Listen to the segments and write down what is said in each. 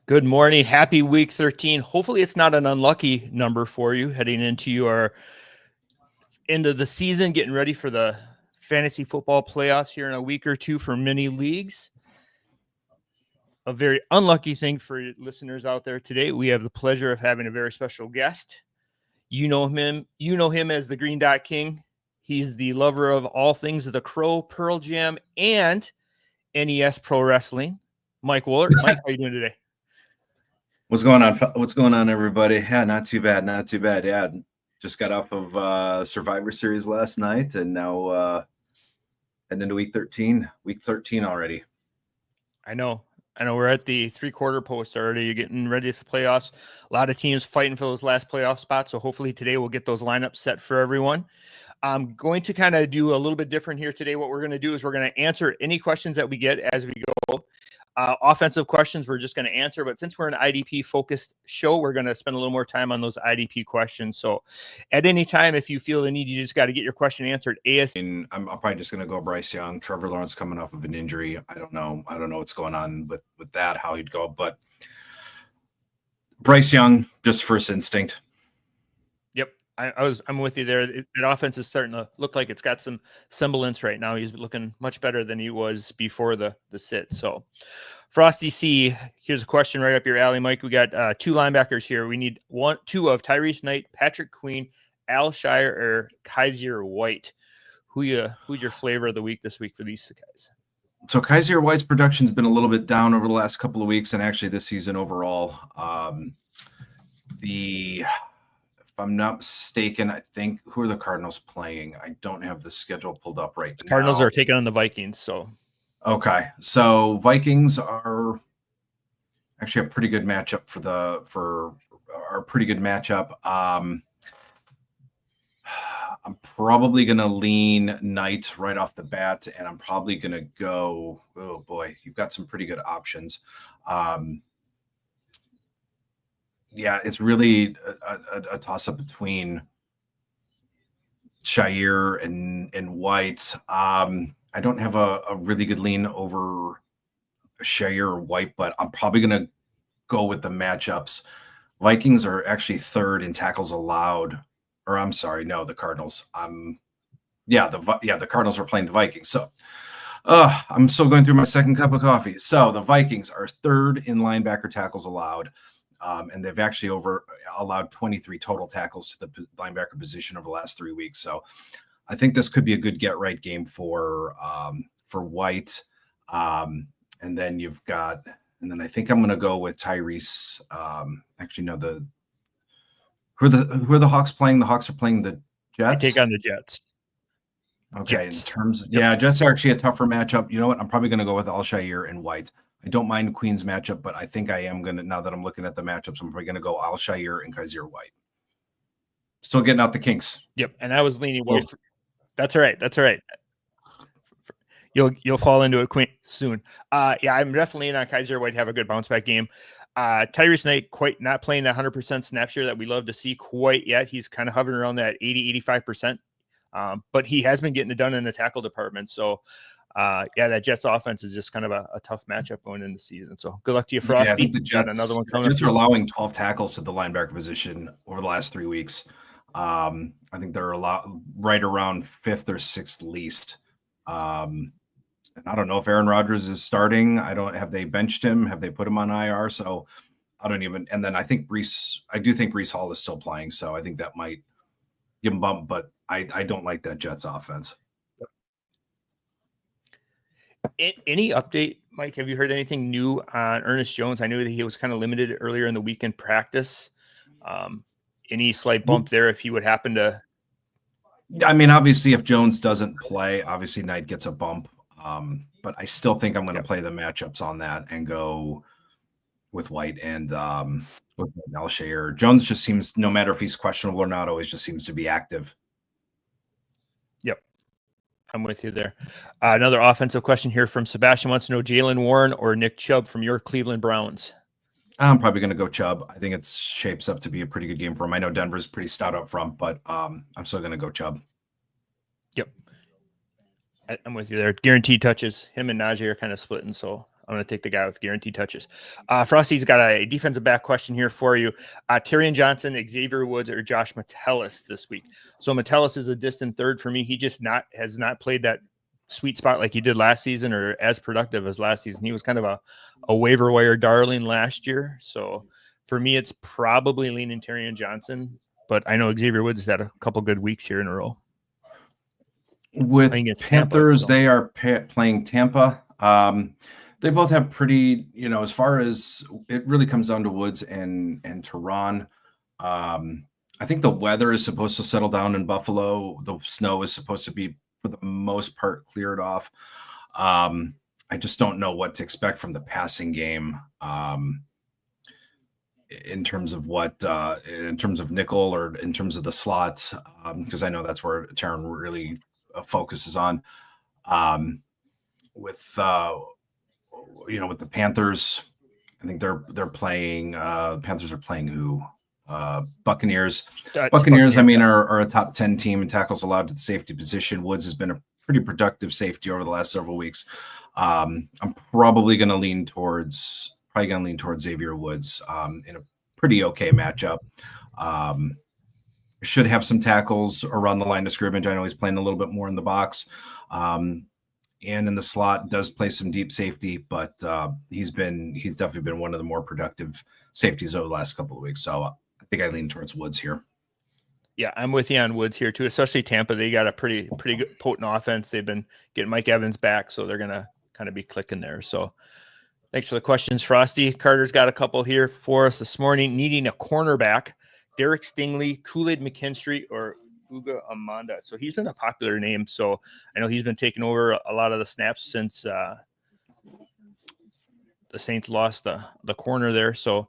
Good morning. Happy week 13. Hopefully it's not an unlucky number for you heading into your end of the season, getting ready for the fantasy football playoffs here in a week or two for many leagues. A very unlucky thing for listeners out there today. We have the pleasure of having a very special guest. You know him as the Green Dot King. He's the lover of all things of the Crow, Pearl Jam, and NES Pro Wrestling. Mike Woellert. Mike, how are you doing today? What's going on? What's going on, everybody? Yeah, not too bad. Not too bad. Yeah, just got off of Survivor Series last night, and now heading into week 13. Week 13 already. I know. We're at the 3/4 post already. You're getting ready for playoffs. A lot of teams fighting for those last playoff spots. So hopefully today we'll get those lineups set for everyone. I'm going to kind of do a little bit different here today. What we're going to do is we're going to answer any questions that we get as we go. Offensive questions we're just going to answer, but since we're an IDP focused show, we're going to spend a little more time on those IDP questions. So at any time, if you feel the need, you just got to get your question answered And I'm probably just going to go Bryce Young. Trevor Lawrence coming off of an injury. I don't know what's going on with that, how he'd go, but Bryce Young, just first instinct. Yep. I'm with you there. That offense is starting to look like it's got some semblance right now. He's looking much better than he was before the sit. So Frosty C, here's a question right up your alley, Mike. We got two linebackers here. We need two of Tyrese Knight, Patrick Queen, Al Shire, or Kaiser White. Who's your flavor of the week this week for these guys? So Kaiser White's production's been a little bit down over the last couple of weeks, and actually this season overall. If I'm not mistaken, I think who are the Cardinals playing? I don't have the schedule pulled up right now. Cardinals are taking on the Vikings. So okay, so Vikings are actually a pretty good matchup for our pretty good matchup. I'm probably going to lean Knight right off the bat, and I'm probably going to go. Oh boy, you've got some pretty good options. Yeah, it's really a toss-up between Shire and White. I don't have a really good lean over Shire or White, but I'm probably going to go with the matchups. Vikings are actually third in tackles allowed. Or I'm sorry, no, the Cardinals. The Cardinals are playing the Vikings. So I'm still going through my second cup of coffee. So the Vikings are third in linebacker tackles allowed. And they've actually allowed 23 total tackles to the linebacker position over the last 3 weeks. So I think this could be a good get right game for White. And then I think I'm going to go with Tyrese. Who are the Hawks playing? The Hawks are playing the Jets. They take on the Jets. Okay. Jets. Jets are actually a tougher matchup. You know what? I'm probably going to go with Al-Shire and White. I don't mind Queen's matchup, but I think I am going to, now that I'm looking at the matchups, I'm probably going to go Al-Shire and Kaiser White. Still getting out the kinks. Yep. And I was leaning well. That's all right. You'll fall into it soon. I'm definitely in on Kaiser White, have a good bounce back game. Tyrese Knight quite not playing that 100% snap share that we love to see quite yet. He's kind of hovering around that 80-85%. But he has been getting it done in the tackle department. So that Jets offense is just kind of a tough matchup going into the season. So good luck to you, Frosty. Yeah, I think the Jets, another one coming. The Jets are allowing 12 tackles to the linebacker position over the last 3 weeks. I think they're right around 5th or 6th least. And I don't know if Aaron Rodgers is starting. Have they benched him? Have they put him on IR? So I don't even. And then I do think Breece Hall is still playing. So I think that might give him a bump. But I don't like that Jets offense. Any update, Mike? Have you heard anything new on Ernest Jones? I knew that he was kind of limited earlier in the week in practice. Any slight bump there if he would happen to? I mean, obviously, if Jones doesn't play, obviously Knight gets a bump. But I still think I'm going to play the matchups on that and go with White and with Al-Shire. Jones just seems, no matter if he's questionable or not, always just seems to be active. Yep. I'm with you there. Another offensive question here from Sebastian wants to know Jaylen Warren or Nick Chubb from your Cleveland Browns. I'm probably going to go Chubb. I think it shapes up to be a pretty good game for him. I know Denver's pretty stout up front, but I'm still going to go Chubb. Yep. I'm with you there. Guaranteed touches. Him and Najee are kind of splitting, so I'm going to take the guy with guaranteed touches. Frosty's got a defensive back question here for you. Tyrion Johnson, Xavier Woods, or Josh Metellus this week. So Metellus is a distant third for me. He just has not played that sweet spot like he did last season or as productive as last season. He was kind of a waiver wire darling last year. So for me, it's probably leaning Tyrion Johnson, but I know Xavier Woods has had a couple good weeks here in a row. With Panthers, Tampa, so. They are playing Tampa. They both have pretty, as far as it really comes down to Woods and Tehran. I think the weather is supposed to settle down in Buffalo. The snow is supposed to be, for the most part, cleared off. I just don't know what to expect from the passing game in terms of in terms of nickel or in terms of the slot, because I know that's where Tehran really focuses on. With the Panthers, I think they're playing. Panthers are playing who? Buccaneers. Buccaneers, are a top 10 team in tackles allowed to the safety position. Woods has been a pretty productive safety over the last several weeks. I'm probably going to lean towards Xavier Woods in a pretty okay matchup. Should have some tackles around the line of scrimmage. I know he's playing a little bit more in the box. And in the slot, does play some deep safety, but he's definitely been one of the more productive safeties over the last couple of weeks. So I think I lean towards Woods here. Yeah, I'm with you on Woods here too, especially Tampa. They got a pretty good potent offense. They've been getting Mike Evans back, so they're gonna kind of be clicking there. So thanks for the questions, Frosty. Carter's got a couple here for us this morning. Needing a cornerback, Derek Stingley, Kool-Aid McKinstry, or Uga Amanda. So he's been a popular name. So I know he's been taking over a lot of the snaps since the Saints lost the corner there. So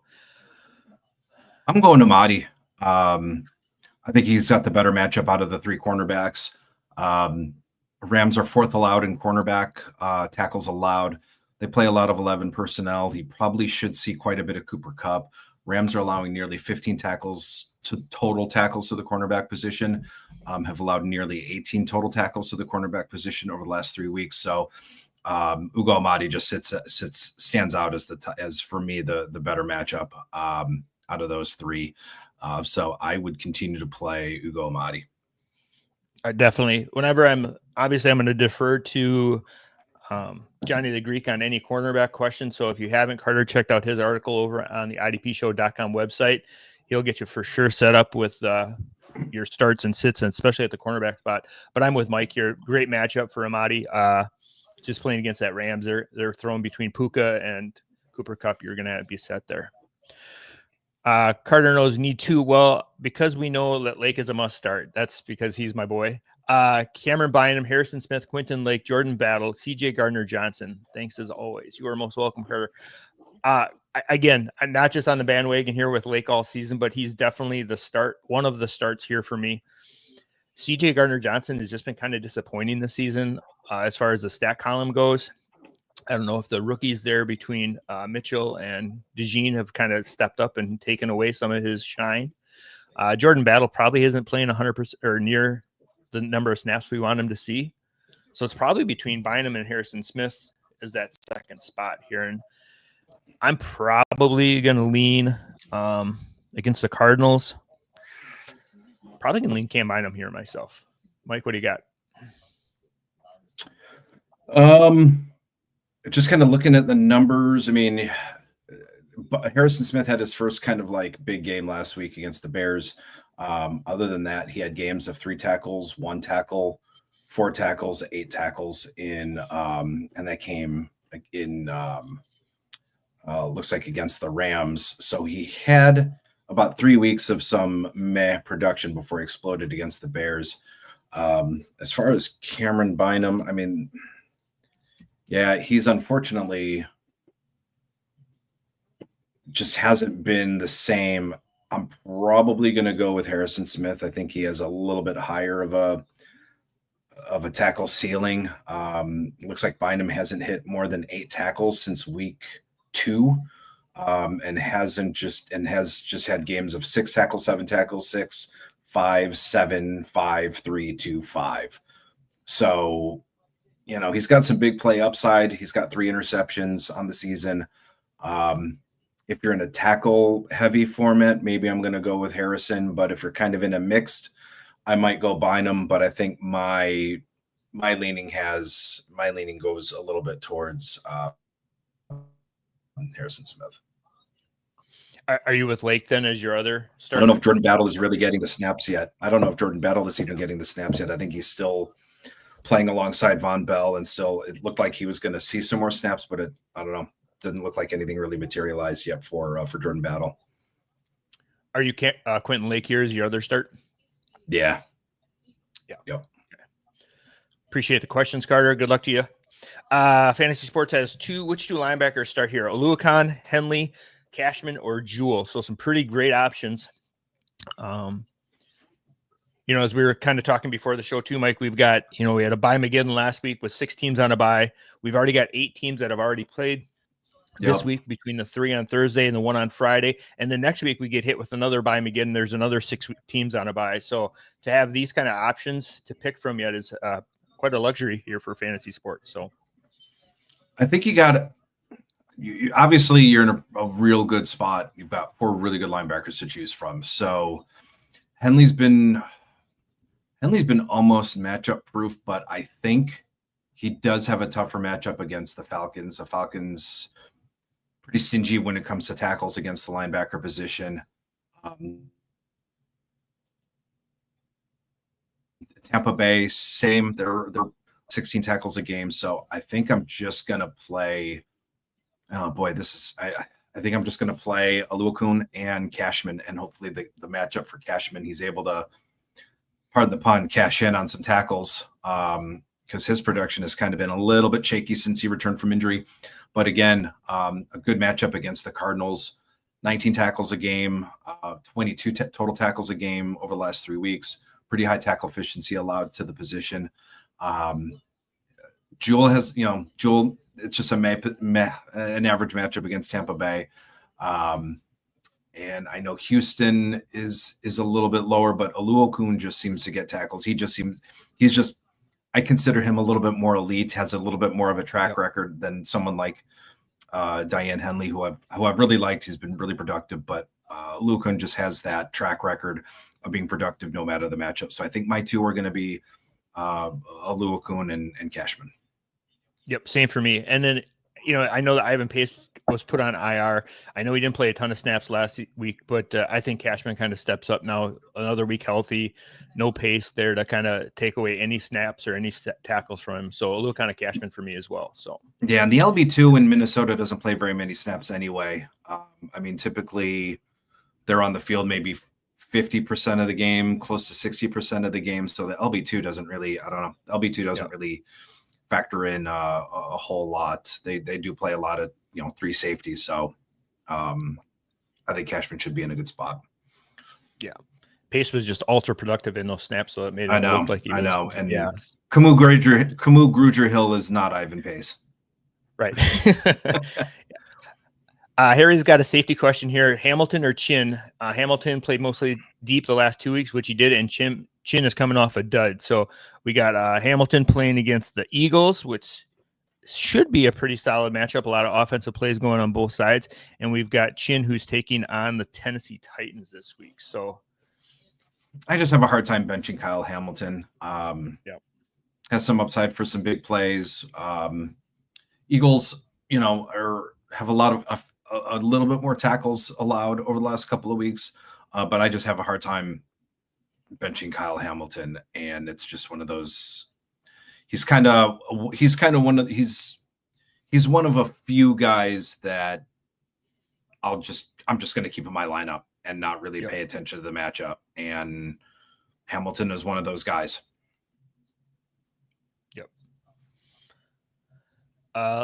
I'm going to Amadi. I think he's got the better matchup out of the three cornerbacks. Rams are fourth allowed in cornerback tackles allowed. They play a lot of 11 personnel. He probably should see quite a bit of Cooper Kupp. Rams are allowing nearly 15 total tackles to the cornerback position, have allowed nearly 18 total tackles to the cornerback position over the last 3 weeks. So Ugo Amadi just stands out as for me, the better matchup out of those three. So I would continue to play Ugo Amadi. Definitely. Whenever I'm going to defer to Johnny the Greek on any cornerback question. So if you haven't, Carter checked out his article over on the IDPshow.com website. He'll get you for sure set up with your starts and sits, and especially at the cornerback spot. But I'm with Mike here. Great matchup for Amadi. Just playing against that Rams. They're throwing between Puka and Cooper Kupp. You're going to be set there. Carter knows need to. Well, because we know that Lake is a must start. That's because he's my boy. Cameron Bynum, Harrison Smith, Quentin Lake, Jordan Battle, CJ Gardner-Johnson. Thanks as always. You are most welcome, Carter. Again, I'm not just on the bandwagon here with Lake all season, but he's definitely one of the starts here for me. CJ Gardner-Johnson has just been kind of disappointing this season as far as the stat column goes. I don't know if the rookies there between Mitchell and DeJean have kind of stepped up and taken away some of his shine. Jordan Battle probably isn't playing 100% or near the number of snaps we want him to see. So it's probably between Bynum and Harrison Smith as that second spot here. And I'm probably going to lean against the Cardinals. Probably going to lean Cam Bynum here myself. Mike, what do you got? Just kind of looking at the numbers. I mean, Harrison Smith had his first kind of like big game last week against the Bears. Other than that, he had games of 3 tackles, 1 tackle, 4 tackles, 8 tackles and that came in, looks like against the Rams. So he had about 3 weeks of some meh production before he exploded against the Bears. As far as Cameron Bynum, I mean, yeah, he's unfortunately just hasn't been the same. I'm probably going to go with Harrison Smith. I think he has a little bit higher of a tackle ceiling. Looks like Bynum hasn't hit more than 8 tackles since week 2, and has just had games of 6 tackles, 7 tackles, 6, 5, 7, 5, 3, 2, 5. So he's got some big play upside. He's got 3 interceptions on the season. If you're in a tackle heavy format, maybe I'm going to go with Harrison. But if you're kind of in a mixed, I might go Bynum. But I think my leaning goes a little bit towards Harrison Smith. Are you with Lake then as your other starter? I don't know if Jordan Battle is really getting the snaps yet. I think he's still playing alongside Von Bell, and still it looked like he was going to see some more snaps, but I don't know. Didn't look like anything really materialized yet for Jordan Battle. Are you Quentin Lake here as your other start? Yeah. Yep. Okay. Appreciate the questions, Carter. Good luck to you. Fantasy Sports has which two linebackers start here? Oluokun, Henley, Cashman, or Jewell. So some pretty great options. As we were kind of talking before the show too, Mike, we've got, we had a bye McGinn last week with 6 teams on a bye. We've already got 8 teams that have already played this week, between the 3 on Thursday and the 1 on Friday. And then next week we get hit with another bye McGinn. There's another 6 teams on a bye. So to have these kind of options to pick from yet is quite a luxury here for fantasy sports. So I think obviously you're in a real good spot. You've got 4 really good linebackers to choose from. So Henley's been almost matchup proof, but I think he does have a tougher matchup against the Falcons. The Falcons pretty stingy when it comes to tackles against the linebacker position. Tampa Bay, same. They're 16 tackles a game. So I think I'm just going to play. Oh boy, I think I'm just going to play Oluokun and Cashman, and hopefully the matchup for Cashman, he's able to, pardon the pun, cash in on some tackles, because his production has kind of been a little bit shaky since he returned from injury. But again, a good matchup against the Cardinals. 19 tackles a game, 22 total tackles a game over the last 3 weeks. Pretty high tackle efficiency allowed to the position. Jewell, it's just an average matchup against Tampa Bay. And I know Houston is a little bit lower, but Oluokun just seems to get tackles. I consider him a little bit more elite, has a little bit more of a track record than someone like Diane Henley, who I've really liked. He's been really productive, but Oluokun just has that track record of being productive no matter the matchup. So I think my 2 are going to be Oluokun and Cashman. Yep, same for me. And then, I know that Ivan Pace was put on IR. I know he didn't play a ton of snaps last week, but I think Cashman kind of steps up now. Another week healthy, no Pace there to kind of take away any snaps or any tackles from him. So a little kind of Cashman for me as well. So yeah, and the LB2 in Minnesota doesn't play very many snaps anyway. Typically they're on the field maybe 50% of the game, close to 60% of the game. So the LB2 doesn't really, LB2 doesn't really factor in a whole lot. They do play a lot of 3 safeties, so I think Cashman should be in a good spot. Yeah, Pace was just ultra productive in those snaps, so it made it look like he was. I know, and Camus Grugier Hill is not Ivan Pace, right? Harry's got a safety question here: Hamilton or Chin? Hamilton played mostly deep the last 2 weeks, which he did, and Chin is coming off a dud. So we got Hamilton playing against the Eagles, which should be a pretty solid matchup. A lot of offensive plays going on both sides. And we've got Chin, who's taking on the Tennessee Titans this week. So I just have a hard time benching Kyle Hamilton. Has some upside for some big plays. Eagles, have a little bit more tackles allowed over the last couple of weeks. But I just have a hard time benching Kyle Hamilton, and it's just one of those. He's one of a few guys that I'm just going to keep in my lineup and not really pay attention to the matchup. And Hamilton is one of those guys. Yep.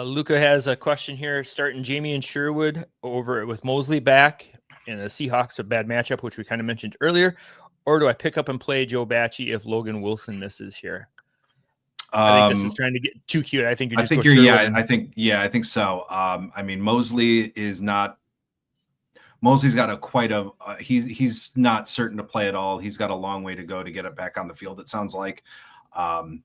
Luca has a question here. Starting Jamie and Sherwood over with Mosley back, and the Seahawks a bad matchup, which we kind of mentioned earlier. Or do I pick up and play Joe Bacci if Logan Wilson misses here? I think this is trying to get too cute. I think I think so. Mosley's got he's not certain to play at all. He's got a long way to go to get it back on the field. It sounds like I'm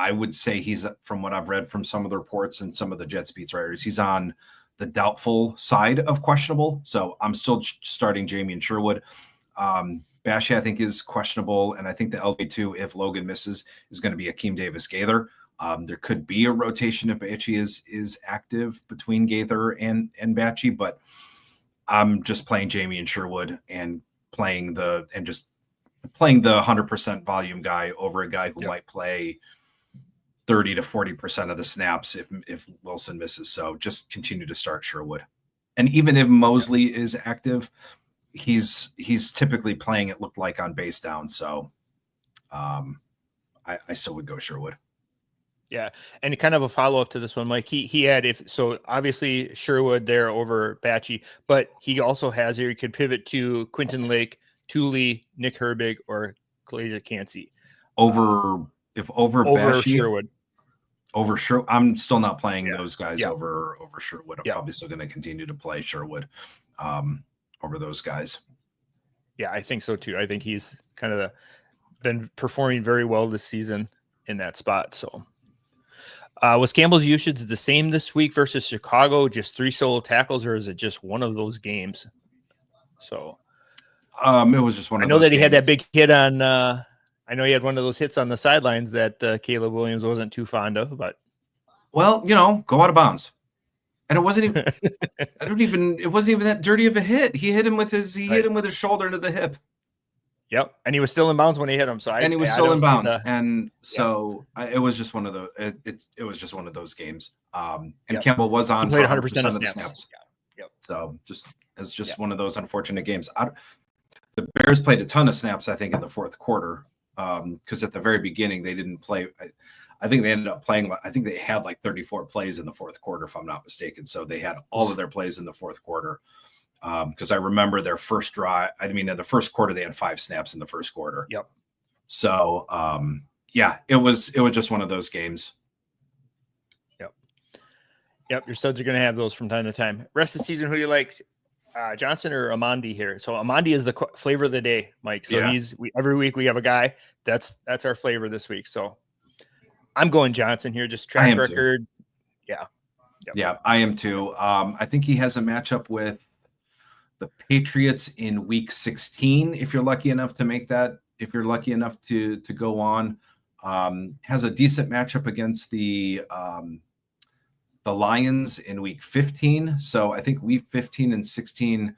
I would say he's, from what I've read from some of the reports and some of the Jets beats writers, he's on the doubtful side of questionable. So I'm still starting Jamie and Sherwood. Bashy, I think, is questionable. And I think the LB2, if Logan misses, is going to be Akeem Davis-Gaither. There could be a rotation if Bachy is active between Gaither and Bachy, but I'm just playing Jamie and Sherwood and playing the 100% volume guy over a guy who might play 30 to 40% of the snaps if Wilson misses. So just continue to start Sherwood. And even if Mosley is active, he's typically playing, it looked like, on base down. So I still would go Sherwood. Yeah. And kind of a follow-up to this one, Mike, he had, obviously Sherwood there over Bachy, but he also has here, he could pivot to Quentin Lake, Thule, Nick Herbig, or Khalid Kancey. Over Bachy, Sherwood. Over Sherwood. I'm still not playing those guys over Sherwood. I'm probably still going to continue to play Sherwood over those guys. Yeah, I think so too. I think he's kind of been performing very well this season in that spot. So was Campbell's usage the same this week versus Chicago? Just 3 solo tackles, or is it just one of those games? So it was just one of those. I know that he had that big hit on I know he had one of those hits on the sidelines that Caleb Williams wasn't too fond of, but well, go out of bounds. And it wasn't even it wasn't even that dirty of a hit. He hit him with his shoulder into the hip. Yep, and he was still in bounds when he hit him. So he was still in bounds, it was just one of the it was just one of those games. And Campbell was on for 100% of the snaps. Yeah. Yep. So it's just one of those unfortunate games. The Bears played a ton of snaps, I think, in the fourth quarter, because at the very beginning they didn't play. I think they ended up playing. I think they had like 34 plays in the fourth quarter, if I'm not mistaken. So they had all of their plays in the fourth quarter. Because I remember their first drive. I mean, in the first quarter, they had 5 snaps in the first quarter. Yep. So, it was just one of those games. Yep. Your studs are going to have those from time to time. Rest of the season, who you like, Johnson or Amandi here? So Amandi is the flavor of the day, Mike. So every week we have a guy that's our flavor this week. So I'm going Johnson here. Just track record. Too. Yeah, I am too. I think he has a matchup with the Patriots in week 16. If you're lucky enough to make that, if you're lucky enough to go on, has a decent matchup against the Lions in week 15. So I think week 15 and 16,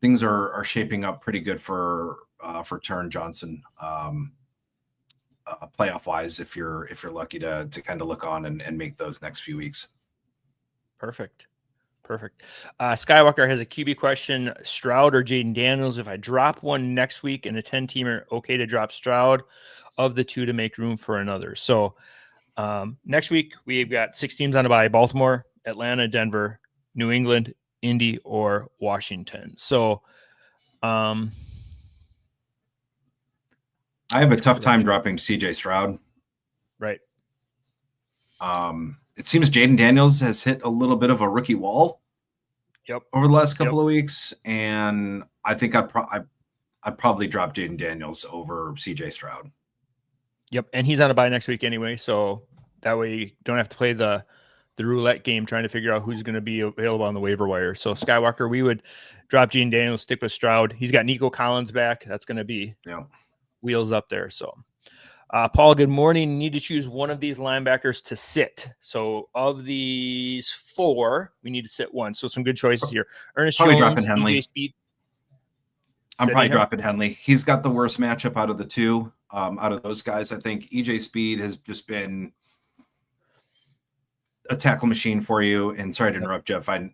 things are shaping up pretty good for Turn Johnson, playoff wise. If you're lucky to kind of look on and make those next few weeks. Perfect. Skywalker has a QB question: Stroud or Jaden Daniels? If I drop one next week in a 10-teamer, okay to drop Stroud of the two to make room for another. So next week we've got 6 teams on a bye: Baltimore, Atlanta, Denver, New England, Indy, or Washington. So I have a tough time dropping CJ Stroud. Right. It seems Jaden Daniels has hit a little bit of a rookie wall. Yep. Over the last couple of weeks, and I think I'd probably drop Jaden Daniels over CJ Stroud. Yep, and he's on a bye next week anyway, so that way you don't have to play the roulette game trying to figure out who's going to be available on the waiver wire. So Skywalker, we would drop Jaden Daniels, stick with Stroud. He's got Nico Collins back. That's going to be wheels up there. So. Paul, good morning. You need to choose one of these linebackers to sit. So of these 4, we need to sit one. So some good choices here. Ernest probably Jones, dropping Henley. EJ Speed. I'm probably dropping Henley. He's got the worst matchup out of the 2. Out of those guys, I think EJ Speed has just been a tackle machine for you. And sorry to interrupt, Jeff. I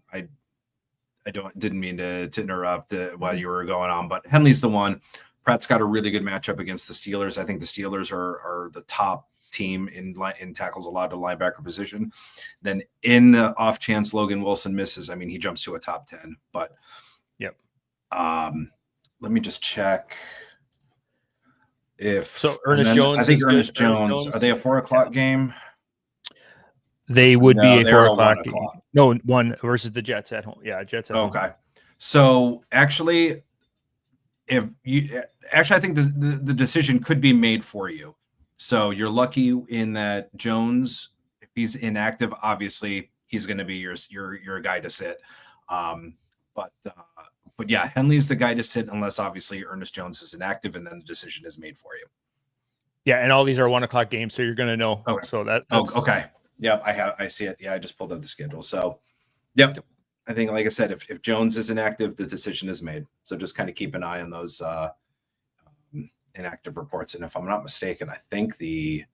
didn't mean to interrupt while you were going on, but Henley's the one. Pratt's got a really good matchup against the Steelers. I think the Steelers are the top team in tackles allowed to linebacker position. Then in the off chance Logan Wilson misses, I mean, he jumps to a top 10. But let me just check if Ernest Jones. I think Ernest Jones. Are they a 4:00 game? They would be a 4:00 game. No, 1 versus the Jets at home. Yeah, Jets at home. Okay. So actually, I think the decision could be made for you. So you're lucky in that Jones, if he's inactive, obviously he's going to be your guy to sit. Um, but yeah, Henley's the guy to sit unless obviously Ernest Jones is inactive, and then the decision is made for you. Yeah, and all these are 1:00 games, so you're going to know. Okay. So that's okay. Yep, I see it. Yeah, I just pulled up the schedule. So, yep. I think, like I said, if Jones is inactive, the decision is made. So just kind of keep an eye on those inactive reports. And if I'm not mistaken, I think the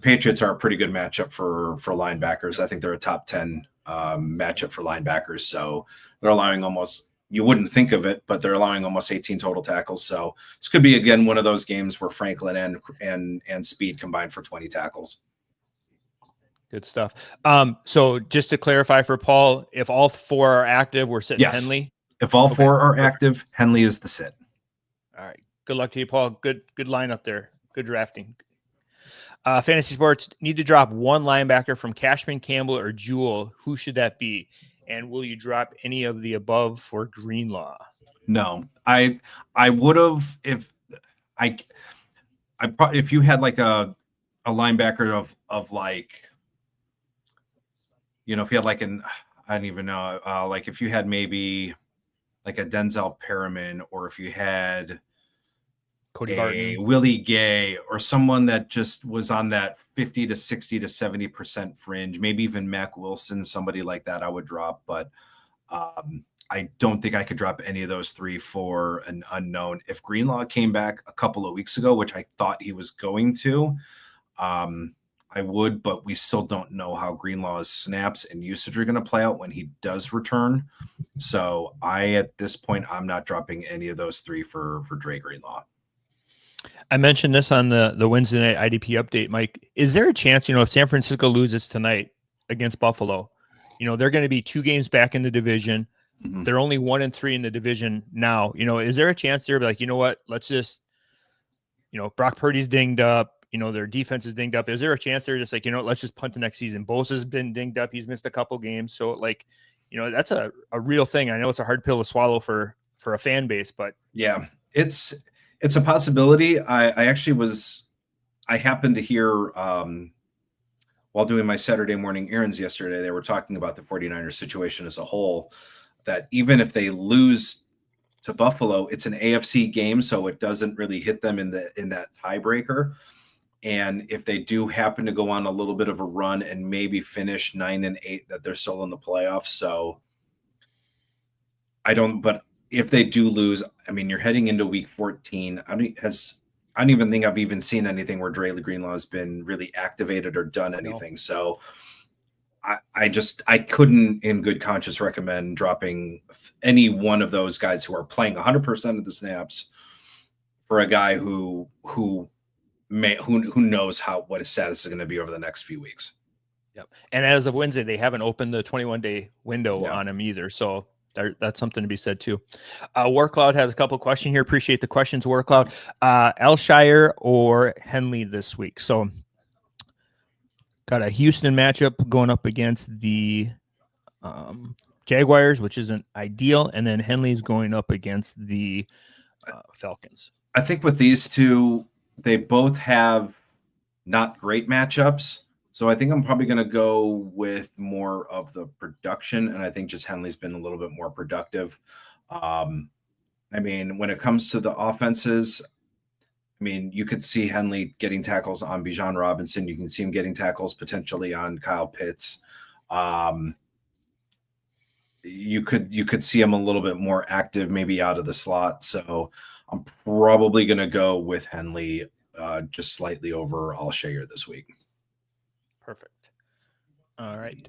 Patriots are a pretty good matchup for linebackers. I think they're a top 10 matchup for linebackers. So they're allowing almost, you wouldn't think of it, but they're allowing almost 18 total tackles. So this could be, again, one of those games where Franklin and Speed combined for 20 tackles. Good stuff. So just to clarify for Paul, if all 4 are active, we're sitting Henley. If all 4 are active, Henley is the sit. All right. Good luck to you, Paul. Good lineup there. Good drafting. Fantasy Sports need to drop one linebacker from Cashman, Campbell, or Jewell. Who should that be? And will you drop any of the above for Greenlaw? No, I would have if you had like a linebacker of like, you know, if you had like I don't even know, like if you had maybe like a Denzel Perriman, or if you had Cody Barton, Willie Gay, or someone that just was on that 50 to 60 to 70% fringe, maybe even Mac Wilson, somebody like that I would drop. But I don't think I could drop any of those 3 for an unknown. If Greenlaw came back a couple of weeks ago, which I thought he was going to, I would, but we still don't know how Greenlaw's snaps and usage are going to play out when he does return. So at this point, I'm not dropping any of those 3 for Dre Greenlaw. I mentioned this on the Wednesday night IDP update, Mike. Is there a chance, if San Francisco loses tonight against Buffalo, they're going to be 2 games back in the division. Mm-hmm. They're only 1-3 in the division now. Is there a chance they're like, you know what, let's just, Brock Purdy's dinged up, their defense is dinged up. Is there a chance they're just like, let's just punt the next season? Bosa's been dinged up. He's missed a couple games. So like, that's a real thing. I know it's a hard pill to swallow for a fan base, but yeah, it's a possibility. I happened to hear while doing my Saturday morning errands yesterday, they were talking about the 49ers situation as a whole, that even if they lose to Buffalo, it's an AFC game, so it doesn't really hit them in that tiebreaker. And if they do happen to go on a little bit of a run and maybe finish 9-8, that they're still in the playoffs. So but if they do lose, I mean, you're heading into week 14. I don't even think I've even seen anything where Dre Greenlaw has been really activated or done anything. No. So I couldn't in good conscience recommend dropping any one of those guys who are playing 100% of the snaps for a guy who knows what his status is going to be over the next few weeks. Yep. And as of Wednesday, they haven't opened the 21-day window on him either. So that's something to be said too. Warcloud has a couple of questions here. Appreciate the questions, Warcloud. Alshire or Henley this week. So got a Houston matchup going up against the Jaguars, which isn't ideal. And then Henley's going up against the Falcons. I think with these two, they both have not great matchups. So I think I'm probably going to go with more of the production. And I think just Henley's been a little bit more productive. I mean, when it comes to the offenses, I mean, you could see Henley getting tackles on Bijan Robinson. You can see him getting tackles potentially on Kyle Pitts. You could see him a little bit more active, maybe out of the slot. So I'm probably going to go with Henley just slightly over Alshire this week. Perfect. All right.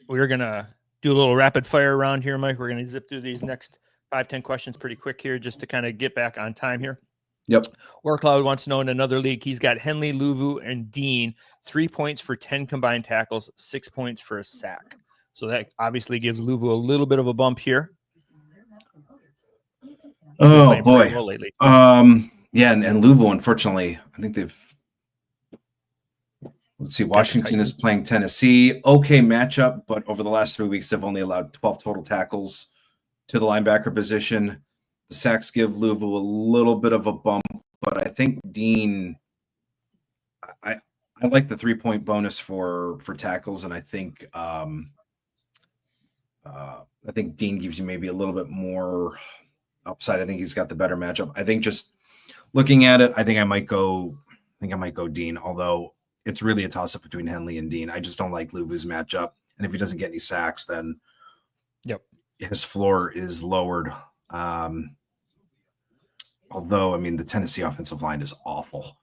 We're going to do a little rapid fire around here, Mike. We're going to zip through these next 5-10 questions pretty quick here just to kind of get back on time here. Yep. Warcloud wants to know in another league, he's got Henley, Luvu, and Dean, 3 points for 10 combined tackles, 6 points for a sack. So that obviously gives Luvu a little bit of a bump here. Oh boy. Well lately. Yeah, and Luvu, unfortunately, I think let's see, Washington is playing Tennessee. Okay matchup, but over the last 3 weeks, they've only allowed 12 total tackles to the linebacker position. The sacks give Luvu a little bit of a bump, but I think Dean I like the 3-point bonus for tackles, and I think Dean gives you maybe a little bit more upside. I think he's got the better matchup. I think just looking at it, I think I might go Dean, although it's really a toss-up between Henley and Dean. I just don't like Luvu's matchup. And if he doesn't get any sacks, then his floor is lowered. Although, I mean, the Tennessee offensive line is awful.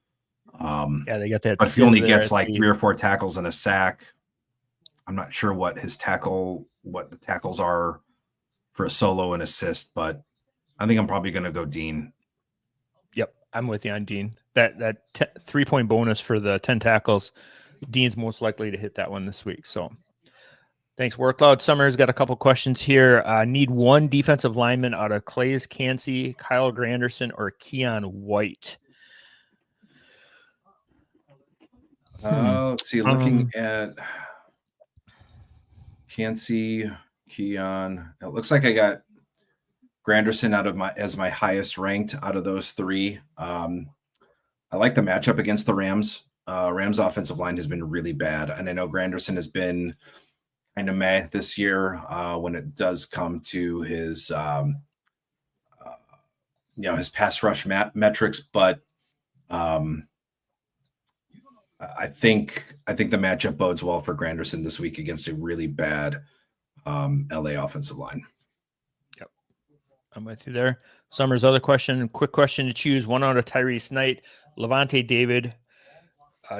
They got that. But if he only gets like 3 or 4 tackles and a sack, I'm not sure what the tackles are for a solo and assist, but I think I'm probably going to go Dean. Yep, I'm with you on Dean. That 3-point bonus for the 10 tackles, Dean's most likely to hit that one this week. So thanks, Workload. Summer's got a couple questions here. Need one defensive lineman out of Clay Cansey, Kyle Granderson, or Keon White. Let's see. Looking at Cansey, Keon, it looks like I got Granderson as my highest ranked out of those 3. I like the matchup against the Rams. Rams offensive line has been really bad, and I know Granderson has been kind of meh this year when it does come to his his pass rush metrics, but I think the matchup bodes well for Granderson this week against a really bad LA offensive line. Yep, I'm with you there. Summer's other question, quick question to choose: one out of Tyrese Knight, Levante David,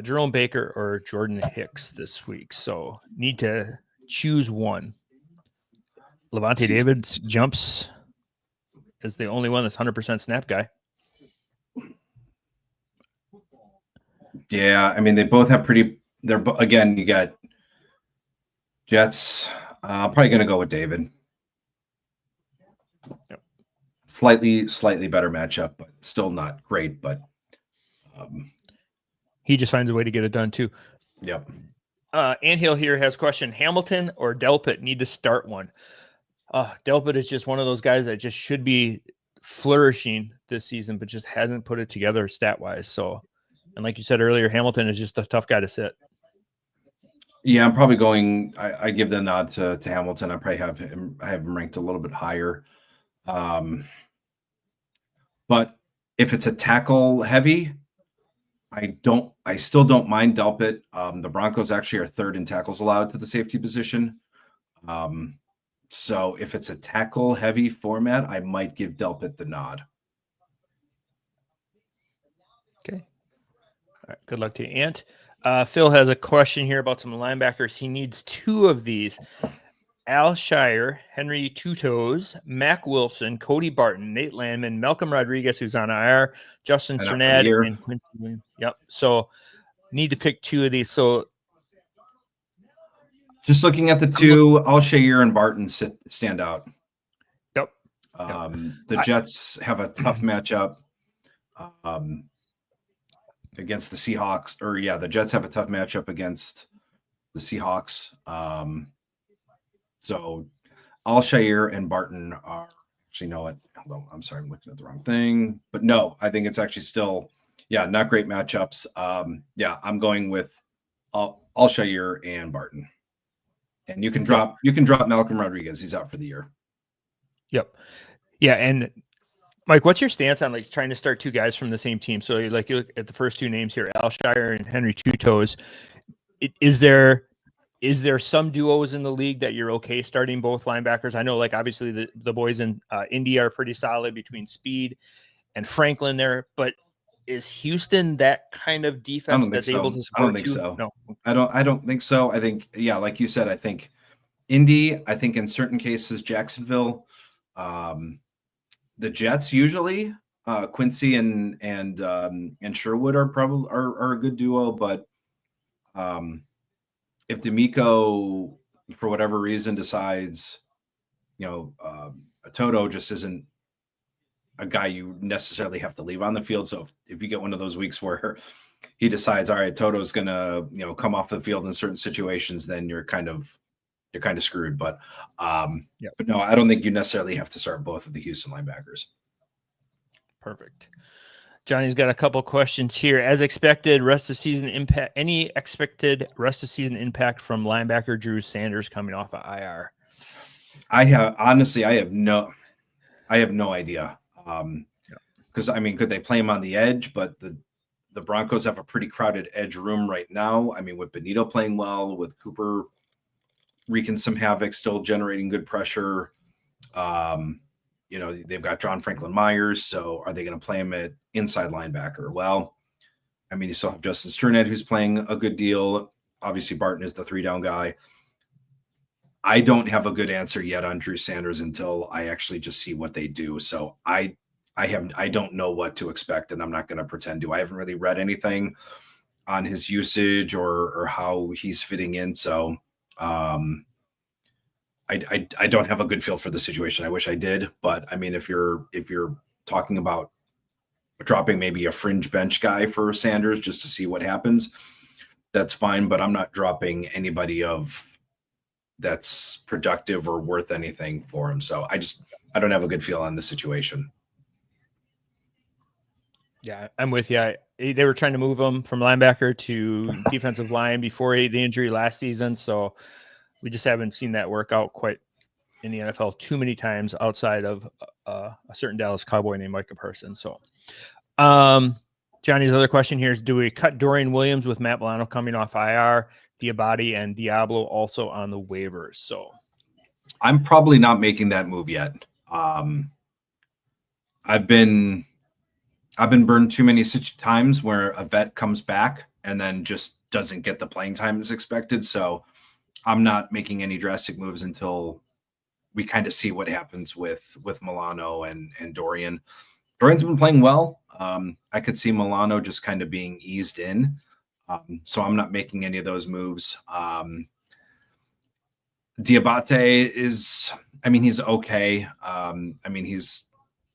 Jerome Baker, or Jordan Hicks this week. So need to choose one. Levante David jumps as the only one that's 100% snap guy. Yeah, I mean, they both have again, you got Jets. I'm probably going to go with David. Yep. Slightly better matchup, but still not great. But he just finds a way to get it done too. Yep. Anthill here has a question: Hamilton or Delpit need to start one. Delpit is just one of those guys that just should be flourishing this season, but just hasn't put it together stat-wise. So, and like you said earlier, Hamilton is just a tough guy to sit. Yeah, I'm probably going. I give the nod to Hamilton. I probably have him ranked a little bit higher. But if it's a tackle heavy, I still don't mind Delpit. The Broncos actually are 3rd in tackles allowed to the safety position. So if it's a tackle heavy format, I might give Delpit the nod. Okay. All right. Good luck to you, Ant. Phil has a question here about some linebackers. He needs 2 of these: Al Shire, Henry Tutos, Mac Wilson, Cody Barton, Nate Landman, Malcolm Rodriguez, who's on IR, Justin Strnad, and Quincy Williams. Yep. So need to pick 2 of these. So just looking at the 2, Al Shire and Barton stand out. Yep. The Jets have a tough matchup against the Seahawks. The Jets have a tough matchup against the Seahawks. So Al-Shire and Barton are actually, you know what? Hold on, I'm sorry, I'm looking at the wrong thing. But no, I think it's actually still, not great matchups. I'm going with Al-Shire and Barton. And you can drop Malcolm Rodriguez. He's out for the year. Yep. Yeah, and Mike, what's your stance on like trying to start 2 guys from the same team? So you look at the first 2 names here, Al Shire and Henry Tutos. Is there some duos in the league that you're okay starting both linebackers? I know, like, obviously the boys in Indy are pretty solid between Speed and Franklin there, but is Houston that kind of defense that's able to support? I don't think so. No, I don't think so. I think, like you said, I think Indy, I think in certain cases, Jacksonville, the Jets usually, Quincy and Sherwood are probably are a good duo, but if D'Amico, for whatever reason, decides, Toto just isn't a guy you necessarily have to leave on the field. So if you get one of those weeks where he decides, all right, Toto's going to, come off the field in certain situations, then you're kind of screwed. But no, I don't think you necessarily have to start both of the Houston linebackers. Perfect. Johnny's got a couple questions here. As expected, rest of season impact. Any expected rest of season impact from linebacker Drew Sanders coming off of IR? I have no idea. Because I mean, could they play him on the edge? But the Broncos have a pretty crowded edge room right now. I mean, with Benito playing well, with Cooper wreaking some havoc, still generating good pressure. They've got John Franklin Myers. So are they going to play him at inside linebacker? Well, I mean, you still have Justin Sternad, who's playing a good deal. Obviously, Barton is the 3-down guy. I don't have a good answer yet on Drew Sanders until I actually just see what they do. So I don't know what to expect, and I'm not going to pretend to. I haven't really read anything on his usage or how he's fitting in. So I don't have a good feel for the situation. I wish I did, but I mean, if you're talking about dropping maybe a fringe bench guy for Sanders just to see what happens, that's fine. But I'm not dropping anybody that's productive or worth anything for him. So I don't have a good feel on the situation. Yeah, I'm with you. They were trying to move him from linebacker to defensive line before the injury last season. So we just haven't seen that work out quite in the NFL too many times outside of a certain Dallas Cowboy named Micah Parsons. So Johnny's other question here is, do we cut Dorian Williams with Matt Milano coming off IR, Diabate and Diablo also on the waivers? So I'm probably not making that move yet. I've been burned too many times where a vet comes back and then just doesn't get the playing time as expected. So I'm not making any drastic moves until we kind of see what happens with Milano and Dorian. Dorian's been playing well. I could see Milano just kind of being eased in. So I'm not making any of those moves. Diabate is, I mean, he's okay.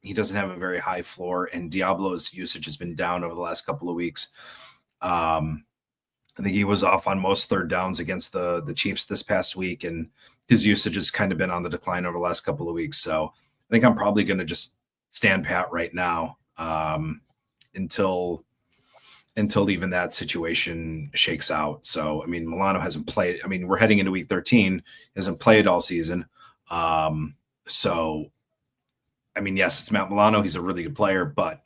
He doesn't have a very high floor, and Diablo's usage has been down over the last couple of weeks. I think he was off on most third downs against the Chiefs this past week, and his usage has kind of been on the decline over the last couple of weeks. So I think I'm probably going to just stand pat right now until even that situation shakes out. So, I mean, Milano hasn't played. I mean, we're heading into week 13, hasn't played all season. So, I mean, yes, it's Matt Milano. He's a really good player, but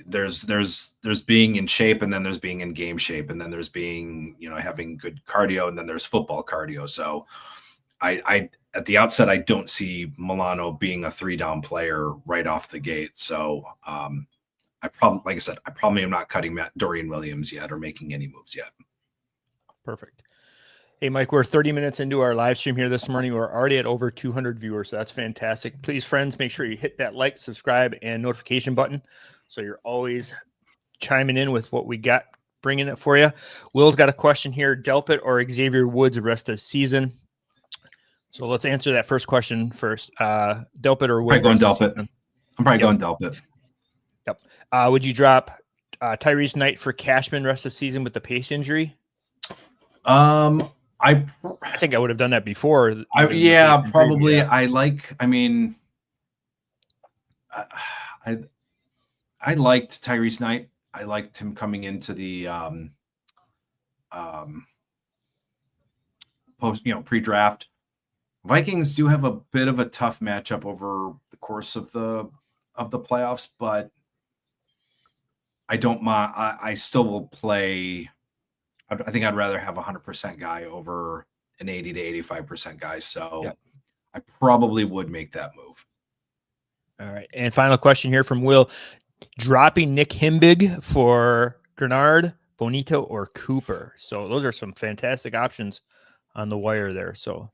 there's being in shape, and then there's being in game shape, and then there's being, having good cardio, and then there's football cardio. So I at the outset, I don't see Milano being a 3-down player right off the gate. So like I said, I probably am not cutting Dorian Williams yet or making any moves yet. Perfect. Hey, Mike, we're 30 minutes into our live stream here this morning. We're already at over 200 viewers, so that's fantastic. Please, friends, make sure you hit that like, subscribe, and notification button so you're always chiming in with what we got, bringing it for you. Will's got a question here. Delpit or Xavier Woods the rest of season? So let's answer that first question first. Delpit or Woods? I'm probably going Delpit. Yep. Would you drop Tyrese Knight for Cashman rest of season with the pace injury? I think I would have done that before. Probably. I liked Tyrese Knight. I liked him coming into the post, pre-draft. Vikings do have a bit of a tough matchup over the course of the playoffs, but I don't mind. I still will play. I think I'd rather have a 100% guy over an 80 to 85% guy. So I probably would make that move. All right. And final question here from Will. Dropping Nick Himbig for Grenard, Bonito, or Cooper. So those are some fantastic options on the wire there. So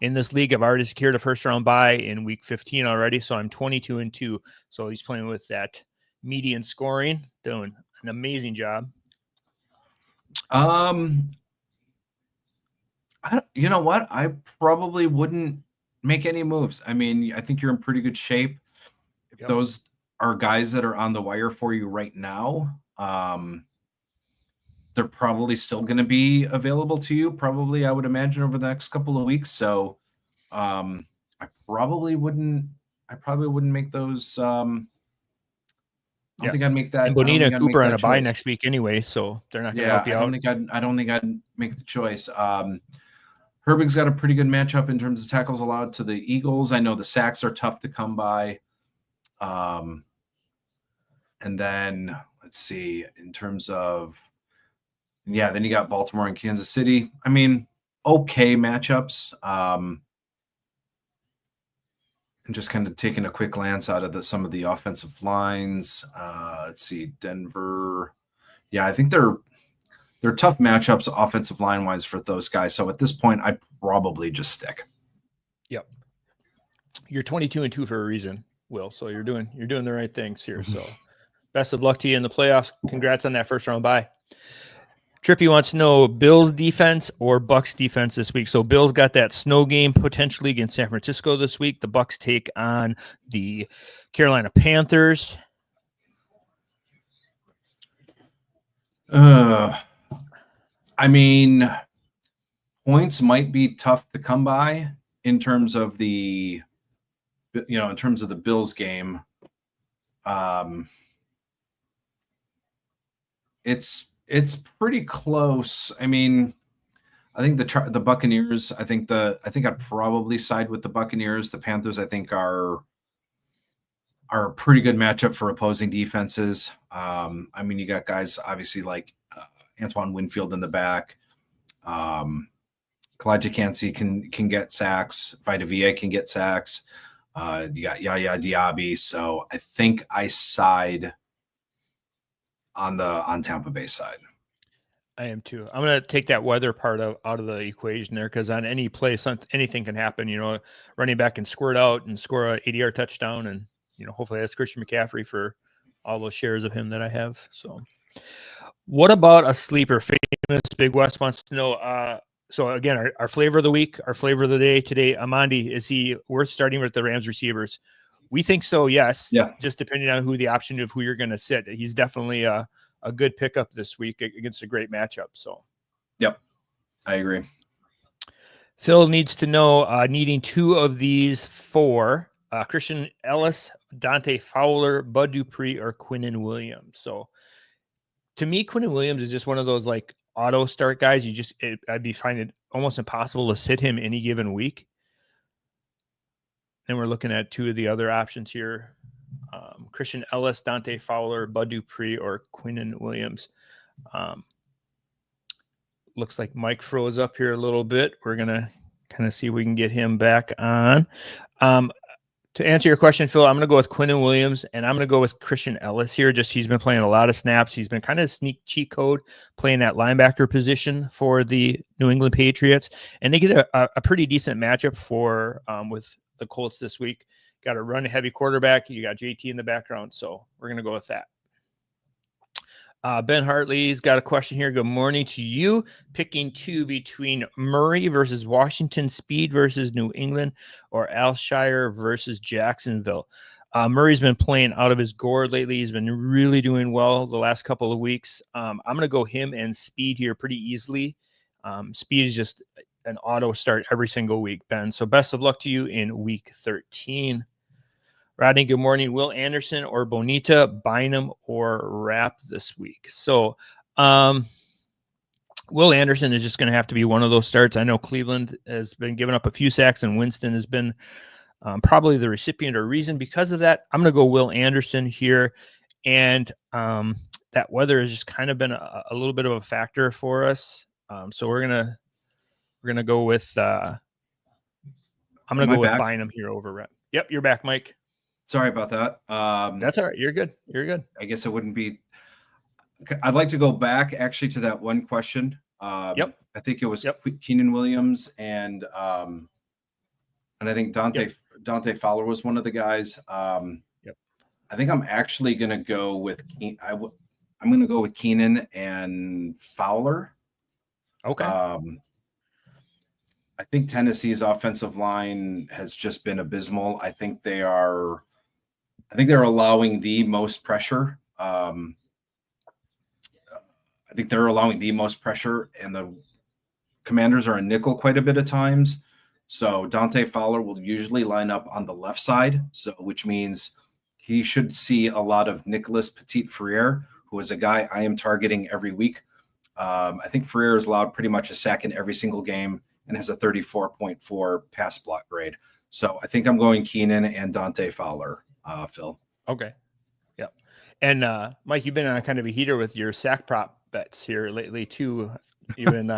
in this league, I've already secured a first-round bye in week 15 already. So I'm 22-2. So he's playing with that median scoring, doing an amazing job. You know what? I probably wouldn't make any moves. I mean, I think you're in pretty good shape. If those are guys that are on the wire for you right now, they're probably still going to be available to you. Probably, I would imagine, over the next couple of weeks. So, I probably wouldn't make those I don't think I'd make that. And I don't Bonita think and I'd make Cooper on that a bye choice. next week anyway, so they're not going to Yeah, help you out. I don't think I'd make the choice. Herbig's got a pretty good matchup in terms of tackles allowed to the Eagles. I know the sacks are tough to come by. And then let's see, in terms of, then you got Baltimore and Kansas City. I mean, okay matchups. And just kind of taking a quick glance out of some of the offensive lines. Let's see, Denver. Yeah, I think they're tough matchups offensive line wise for those guys. So at this point, I'd probably just stick. Yep. You're 22-2 for a reason, Will. So you're doing the right things here. So best of luck to you in the playoffs. Congrats on that first round bye. Trippy wants to know Bills defense or Bucks defense this week. So Bills got that snow game potentially against San Francisco this week. The Bucks take on the Carolina Panthers. I mean, points might be tough to come by in terms of the Bills game. It's pretty close. I mean, I think the Buccaneers. I think I'd probably side with the Buccaneers. The Panthers, I think, are a pretty good matchup for opposing defenses. I mean, you got guys obviously like Antoine Winfield in the back. Kalijah Kancey can get sacks. Vita Vea can get sacks. You got Yaya Diaby. So I think I side on Tampa Bay side. I am too. I'm going to take that weather part out of the equation there because on any play, anything can happen. You know, running back can squirt out and score a 80-yard touchdown, and hopefully that's Christian McCaffrey for all those shares of him that I have. So, what about a sleeper? Famous Big West wants to know. So again, our flavor of the week, our flavor of the day today, Amandi, is he worth starting with the Rams receivers? We think so, yes. Yeah. Just depending on who the option of who you're going to sit. He's definitely a good pickup this week against a great matchup. So, yep, I agree. Phil needs to know, needing two of these four, Christian Ellis, Dante Fowler, Bud Dupree, or Quinnen Williams. So to me, Quinnen Williams is just one of those like auto start guys. I'd be finding it almost impossible to sit him any given week. Then we're looking at two of the other options here. Christian Ellis, Dante Fowler, Bud Dupree, or Quinnen Williams. Looks like Mike froze up here a little bit. We're going to kind of see if we can get him back on. To answer your question, Phil, I'm going to go with Quinnen Williams, and I'm going to go with Christian Ellis here. He's been playing a lot of snaps. He's been kind of sneak cheat code playing that linebacker position for the New England Patriots, and they get a pretty decent matchup for with the Colts this week. Got a run heavy quarterback. You got JT in the background, so we're going to go with that. Ben Hartley's got a question here. Good morning to you. Picking two between Murray versus Washington, Speed versus New England, or Alshire versus Jacksonville. Murray's been playing out of his gourd lately. He's been really doing well the last couple of weeks. I'm going to go him and Speed here pretty easily. Speed is just an auto start every single week, Ben. So best of luck to you in week 13. Rodney, good morning. Will Anderson or Bonita, Bynum or Rapp this week? So Will Anderson is just going to have to be one of those starts. I know Cleveland has been giving up a few sacks, and Winston has been probably the recipient or reason because of that. I'm going to go Will Anderson here. And that weather has just kind of been a little bit of a factor for us. So we're gonna go with I'm gonna go with Bynum here over Rapp. Yep, you're back, Mike. Sorry about that. That's all right. You're good. I guess it wouldn't be. I'd like to go back actually to that one question. Yep. I think it was Keenan Williams and I think Dante Fowler was one of the guys. I think I'm actually going to go with I'm going to go with Keenan and Fowler. Okay. I think Tennessee's offensive line has just been abysmal. I think they're allowing the most pressure. I think they're allowing the most pressure, and the Commanders are a nickel quite a bit of times. So Dante Fowler will usually line up on the left side, which means he should see a lot of Nicholas Petit-Frere, who is a guy I am targeting every week. I think Frere is allowed pretty much a sack in every single game and has a 34.4 pass block grade. So I think I'm going Keenan and Dante Fowler, Phil. Okay. Yep. And Mike, you've been on kind of a heater with your sack prop bets here lately too. Even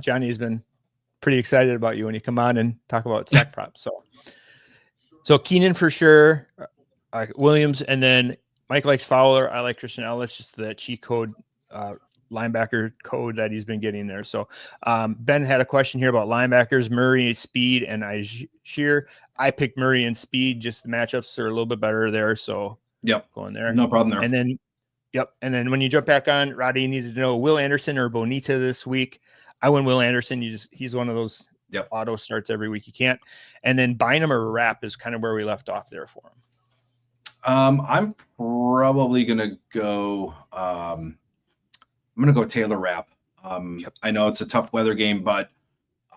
Johnny's been pretty excited about you when you come on and talk about sack props. So Keenan for sure, Williams, and then Mike likes Fowler. I like Christian Ellis, just the cheat code linebacker code that he's been getting there. So Ben had a question here about linebackers, Murray, Speed, and Shear. I picked Murray and Speed, just the matchups are a little bit better there. So going there. No problem there. And then, and then when you jump back on, Roddy, you needed to know Will Anderson or Bonita this week. I went Will Anderson. He's one of those auto starts every week. You can't. And then Bynum or Rapp is kind of where we left off there for him. I'm probably gonna go. I'm gonna go Taylor Rapp. I know it's a tough weather game, but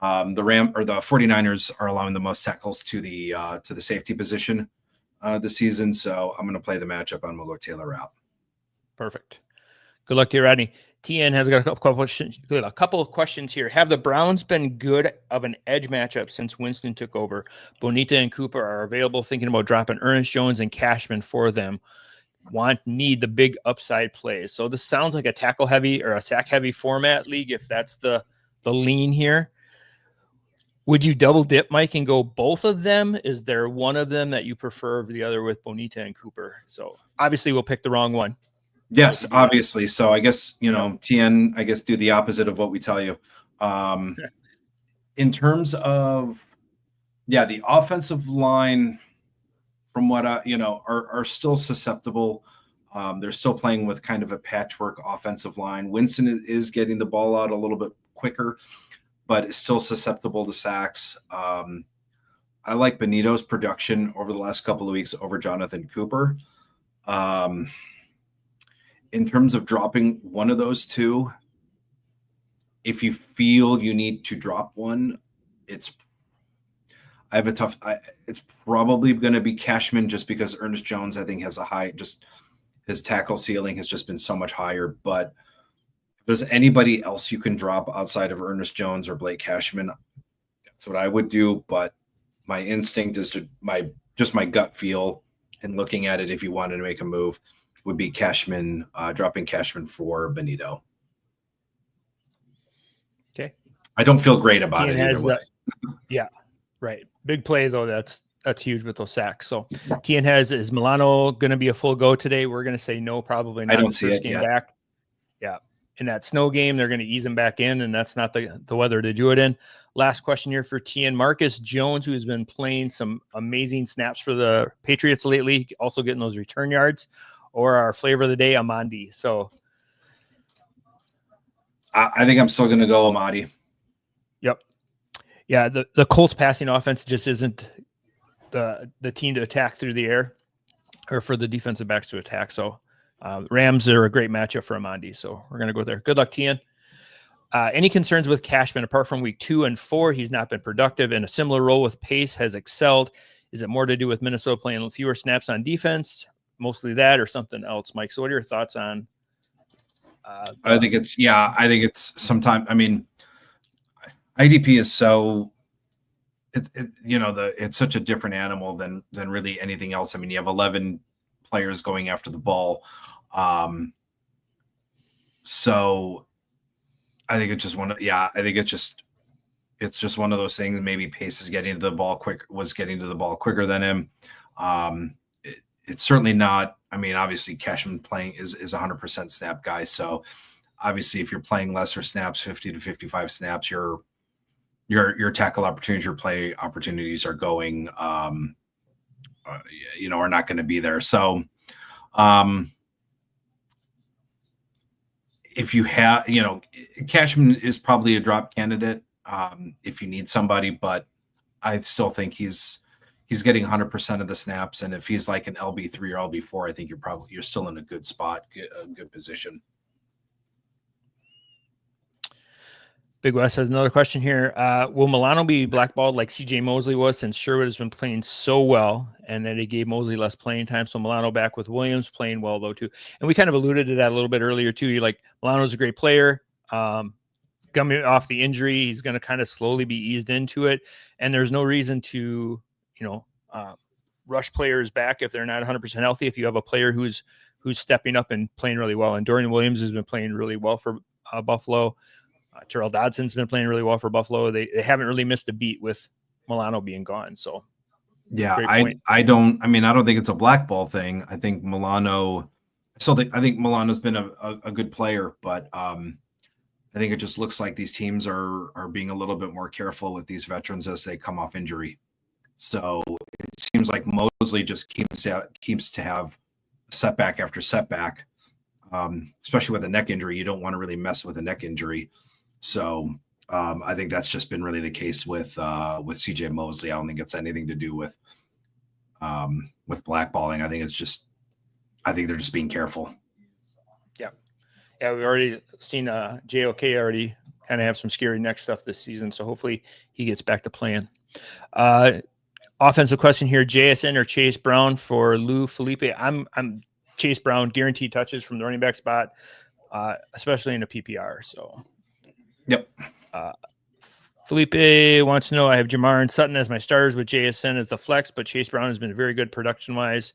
the 49ers are allowing the most tackles to the safety position this season. So I'm gonna play the matchup. I'm gonna go Taylor Rapp. Perfect. Good luck to you, Rodney. TN has got a couple of questions here. Have the Browns been good of an edge matchup since Winston took over? Bonita and Cooper are available. Thinking about dropping Ernest Jones and Cashman for them. Need the big upside plays. So this sounds like a tackle heavy or a sack heavy format league. If that's the lean here, would you double dip, Mike, and go both of them? Is there one of them that you prefer over the other with Bonita and Cooper? So obviously we'll pick the wrong one. Yes, obviously. So I guess, TN, I guess do the opposite of what we tell you. In terms of, the offensive line, from what are still susceptible. They're still playing with kind of a patchwork offensive line. Winston is getting the ball out a little bit quicker, but is still susceptible to sacks. I like Benito's production over the last couple of weeks over Jonathan Cooper. In terms of dropping one of those two, if you feel you need to drop one, it's probably going to be Cashman, just because Ernest Jones, I think, has his tackle ceiling has just been so much higher. But if there's anybody else you can drop outside of Ernest Jones or Blake Cashman, that's what I would do. But my instinct is my gut feel and looking at it, if you wanted to make a move, would be Cashman, dropping Cashman for Benito. Okay. I don't feel great about it either way. Right. Big play though. That's huge with those sacks. So TN is Milano going to be a full go today? We're going to say no, probably not. I don't see it yet. Back. Yeah. In that snow game, they're going to ease him back in, and that's not the weather to do it in. Last question here for TN. Marcus Jones, who has been playing some amazing snaps for the Patriots lately, also getting those return yards, or our flavor of the day, Amandi. So I think I'm still going to go Amadi. Yep. Yeah, the Colts passing offense just isn't the team to attack through the air, or for the defensive backs to attack. So Rams are a great matchup for Amandi. So we're going to go there. Good luck, TN. Any concerns with Cashman? Apart from week 2 and 4, he's not been productive. In a similar role with Pace, has excelled. Is it more to do with Minnesota playing fewer snaps on defense? Mostly that, or something else, Mike? So what are your thoughts on I think it's sometimes, IDP is so it's such a different animal than really anything else. You have 11 players going after the ball. So I think it's just it's just one of those things. Maybe Pace is getting to the ball quicker than him. It's certainly not. Obviously Cashman playing is 100% snap guy. So obviously if you're playing lesser snaps, 50 to 55 snaps, your tackle opportunities, your play opportunities are going, are not going to be there. So if you have, Cashman is probably a drop candidate if you need somebody, but I still think he's getting 100% of the snaps. And if he's like an LB3 or LB4, I think you're still in a good spot, a good position. Big West has another question here. Will Milano be blackballed like CJ Mosley was, since Sherwood has been playing so well and then it gave Mosley less playing time. So Milano back with Williams playing well though too. And we kind of alluded to that a little bit earlier too. You're like, Milano's a great player. Coming off the injury, he's going to kind of slowly be eased into it. And there's no reason to, rush players back if they're not 100% healthy. If you have a player who's stepping up and playing really well, and Dorian Williams has been playing really well for Buffalo. Terrell Dodson's been playing really well for Buffalo. They haven't really missed a beat with Milano being gone. So yeah, I don't think it's a blackball thing. I think Milano's been a good player, but I think it just looks like these teams are being a little bit more careful with these veterans as they come off injury. So it seems like Mosley just keeps to have setback after setback, especially with a neck injury. You don't want to really mess with a neck injury. So I think that's just been really the case with CJ Mosley. I don't think it's anything to do with blackballing. I think they're just being careful. Yeah, we've already seen JOK already kind of have some scary neck stuff this season. So hopefully he gets back to playing. Offensive question here: JSN or Chase Brown for Lou Felipe? I'm Chase Brown, guaranteed touches from the running back spot, especially in a PPR. So, yep. Felipe wants to know: I have Jamar and Sutton as my starters with JSN as the flex, but Chase Brown has been very good production wise.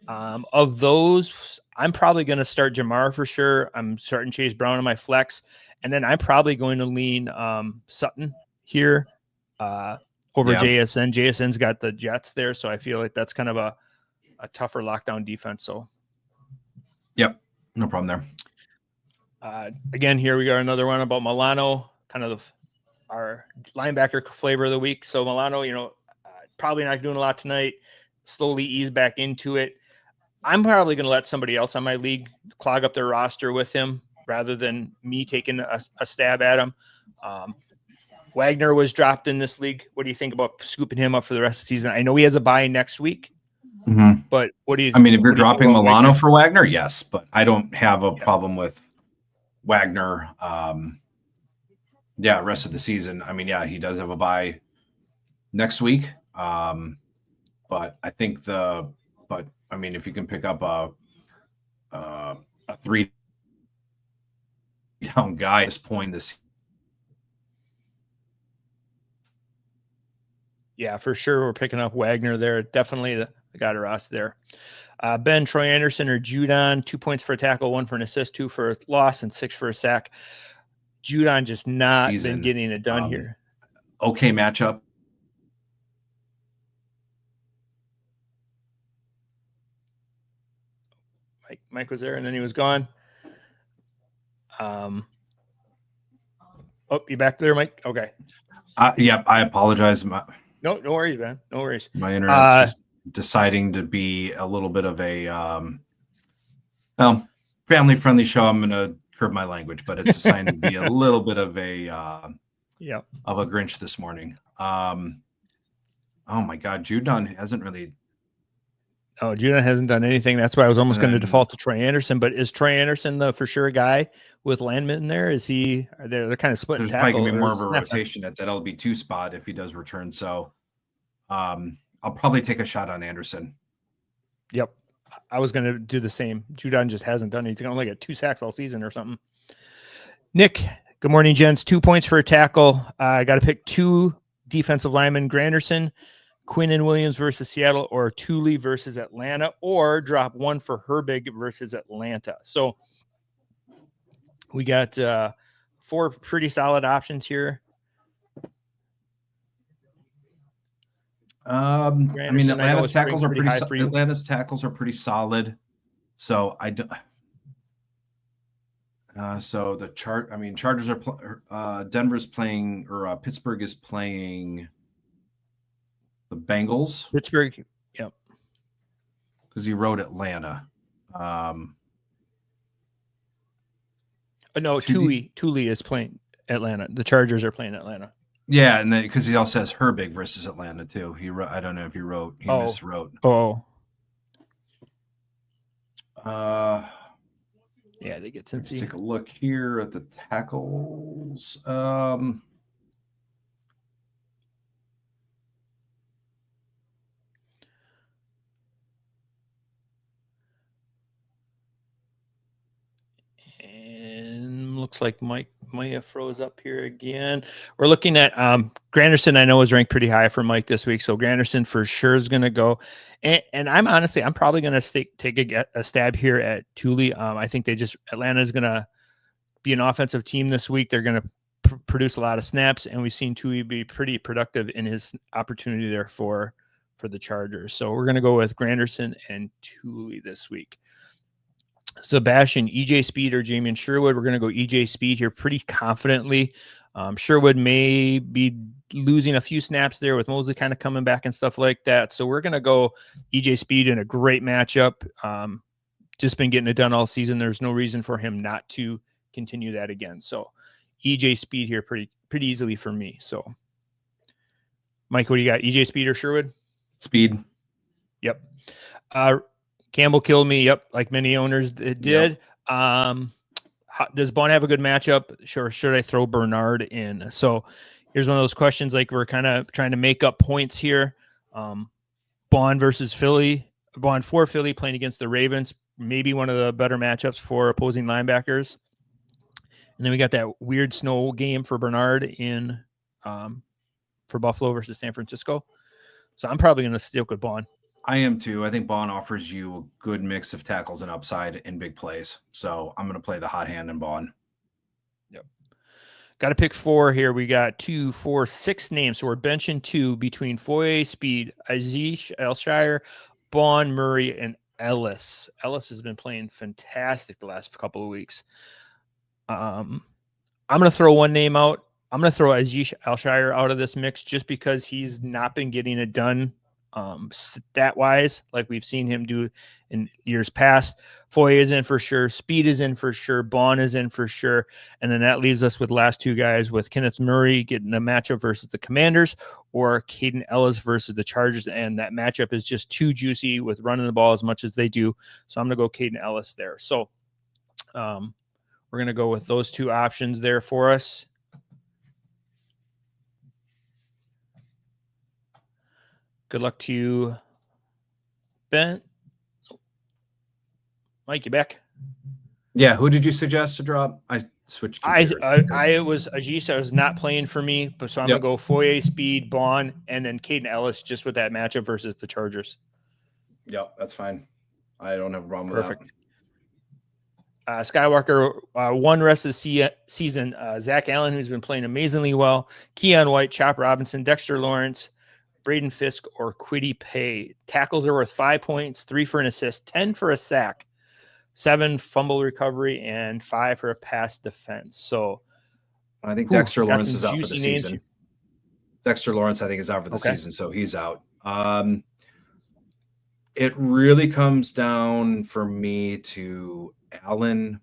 Of those, I'm probably going to start Jamar for sure. I'm starting Chase Brown on my flex, and then I'm probably going to lean Sutton here over JSN. JSN's got the Jets there, so I feel like that's kind of a tougher lockdown defense. So, yep, no problem there. Again, here we got another one about Milano, kind of our linebacker flavor of the week. So Milano, probably not doing a lot tonight. Slowly ease back into it. I'm probably going to let somebody else on my league clog up their roster with him rather than me taking a stab at him. Wagner was dropped in this league. What do you think about scooping him up for the rest of the season? I know he has a bye next week, but what do you think? If you're dropping Milano for Wagner, yes, but I don't have a problem with Wagner. Rest of the season. He does have a bye next week. But I think if you can pick up a 3 down guy at this point, yeah, for sure. We're picking up Wagner there. Definitely the guy to roster there. Ben, Troy Anderson, or Judon, 2 points for a tackle, 1 for an assist, 2 for a loss, and 6 for a sack. Judon just not been getting it done here. Okay matchup. Mike was there, and then he was gone. You back there, Mike? Okay. I apologize. No worries, man. No worries. My internet's just deciding to be a little bit of a family-friendly show. I'm going to curb my language, but it's deciding to be a little bit of a of a Grinch this morning. Oh my God, Judon hasn't really. Oh, Judon hasn't done anything. That's why I was almost going to default to Troy Anderson. But is Troy Anderson the for sure guy with Landman there? Is he? They're kind of splitting tackle. There's probably going to be more of a rotation at that LB2 spot if he does return. So I'll probably take a shot on Anderson. Yep. I was going to do the same. Judon just hasn't done it. He's going to only get 2 sacks all season or something. Nick, good morning, gents. 2 points for a tackle. I got to pick 2 defensive linemen, Granderson, Quinnen Williams versus Seattle, or Thule versus Atlanta, or drop 1 for Herbig versus Atlanta. So we got 4 pretty solid options here. Atlanta's tackles are pretty. Atlanta's tackles are pretty solid. So I do. So the Chargers are. Denver's playing, or Pittsburgh is playing the Bengals. Pittsburgh, yep. Because he wrote Atlanta. No, Thule is playing Atlanta. The Chargers are playing Atlanta. Yeah, and then because he also has Herbig versus Atlanta too. He wrote. I don't know if he wrote. He miswrote. Oh. Yeah, they get Cincy. Let's take a look here at the tackles. And looks like Maya froze up here again. We're looking at Granderson. I know is ranked pretty high for Mike this week, so Granderson for sure is going to go. And I'm probably going to take a stab here at Thule. I think Atlanta is going to be an offensive team this week. They're going to produce a lot of snaps, and we've seen Thule be pretty productive in his opportunity there for the Chargers. So we're going to go with Granderson and Thule this week. Sebastian, EJ Speed or Jamian Sherwood. We're going to go EJ Speed here pretty confidently. Sherwood may be losing a few snaps there with Mosley kind of coming back and stuff like that. So we're going to go EJ Speed in a great matchup. Just been getting it done all season. There's no reason for him not to continue that again. So EJ Speed here pretty easily for me. So Mike, what do you got? EJ Speed or Sherwood? Speed. Yep. Campbell killed me. Yep. Like many owners did. Yep. Does Bond have a good matchup? Sure. Should I throw Bernard in? So here's one of those questions. Like we're kind of trying to make up points here. Bond versus Philly. Bond for Philly playing against the Ravens. Maybe one of the better matchups for opposing linebackers. And then we got that weird snow game for Bernard in for Buffalo versus San Francisco. So I'm probably going to stick with Bond. I am too. I think Bond offers you a good mix of tackles and upside in big plays. So I'm going to play the hot hand in Bond. Yep. Got to pick 4 here. We got 2, 4, 6 names. So we're benching 2 between Foye, Speed, Aziz, Elshire, Bond, Murray, and Ellis. Ellis has been playing fantastic the last couple of weeks. I'm going to throw one name out. I'm going to throw Aziz Elshire out of this mix just because he's not been getting it done stat-wise like we've seen him do in years past. Foye is in for sure. Speed is in for sure. Bond is in for sure. And then that leaves us with last 2 guys with Kenneth Murray getting a matchup versus the Commanders or Caden Ellis versus the Chargers. And that matchup is just too juicy with running the ball as much as they do. So I'm going to go Caden Ellis there. So we're going to go with those 2 options there for us. Good luck to you, Ben. Mike, you back? Yeah. Who did you suggest to drop? I switched. It was Aziz. Was not playing for me, but so I'm gonna go Foye, Speed, Bond, and then Caden Ellis just with that matchup versus the Chargers. Yep, that's fine. I don't have a problem with that. Perfect. Skywalker, one rest of the season. Zach Allen, who's been playing amazingly well. Keon White, Chop Robinson, Dexter Lawrence, Braden Fisk, or Kwity Paye. Tackles are worth 5 points, 3 for an assist, 10 for a sack, 7 fumble recovery, and 5 for a pass defense. So I think Dexter Lawrence is out for the season. Dexter Lawrence, I think, is out for the season, so he's out. It really comes down for me to Allen,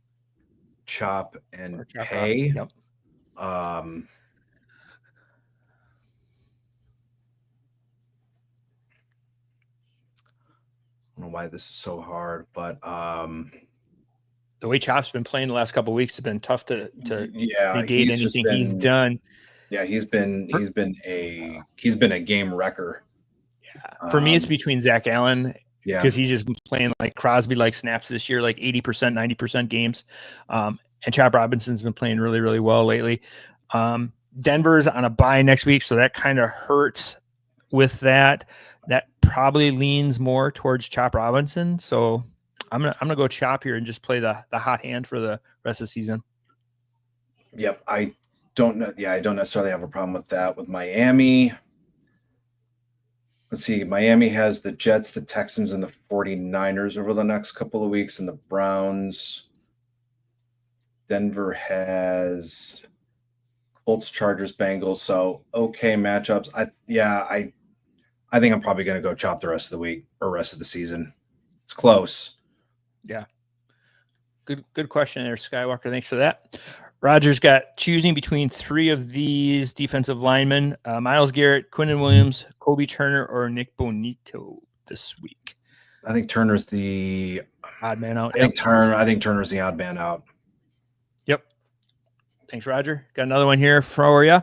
Chop, and Paye. Yep. I don't know why this is so hard, but the way Chop's been playing the last couple of weeks has been tough to negate anything he's done. Yeah, he's been a game wrecker. Yeah, for me, it's between Zach Allen. Yeah, because he's just been playing like Crosby-like snaps this year, like 80%, 90% games. And Chop Robinson's been playing really, really well lately. Denver's on a bye next week, so that kind of hurts with that. That probably leans more towards Chop Robinson. So I'm gonna go Chop here and just play the hot hand for the rest of the season. Yep, I don't know. Yeah, I don't necessarily have a problem with that. With Miami, let's see. Miami has the Jets, the Texans, and the 49ers over the next couple of weeks, and the Browns. Denver has Colts, Chargers, Bengals. So okay matchups. I think I'm probably going to go Chop the rest of the week or rest of the season. It's close. Yeah. Good question there, Skywalker. Thanks for that. Roger's got choosing between 3 of these defensive linemen, Myles Garrett, Quinnen Williams, Kobe Turner, or Nick Bonito this week. I think Turner's the odd man out. I think Turner's the odd man out. Yep. Thanks, Roger. Got another one here for you.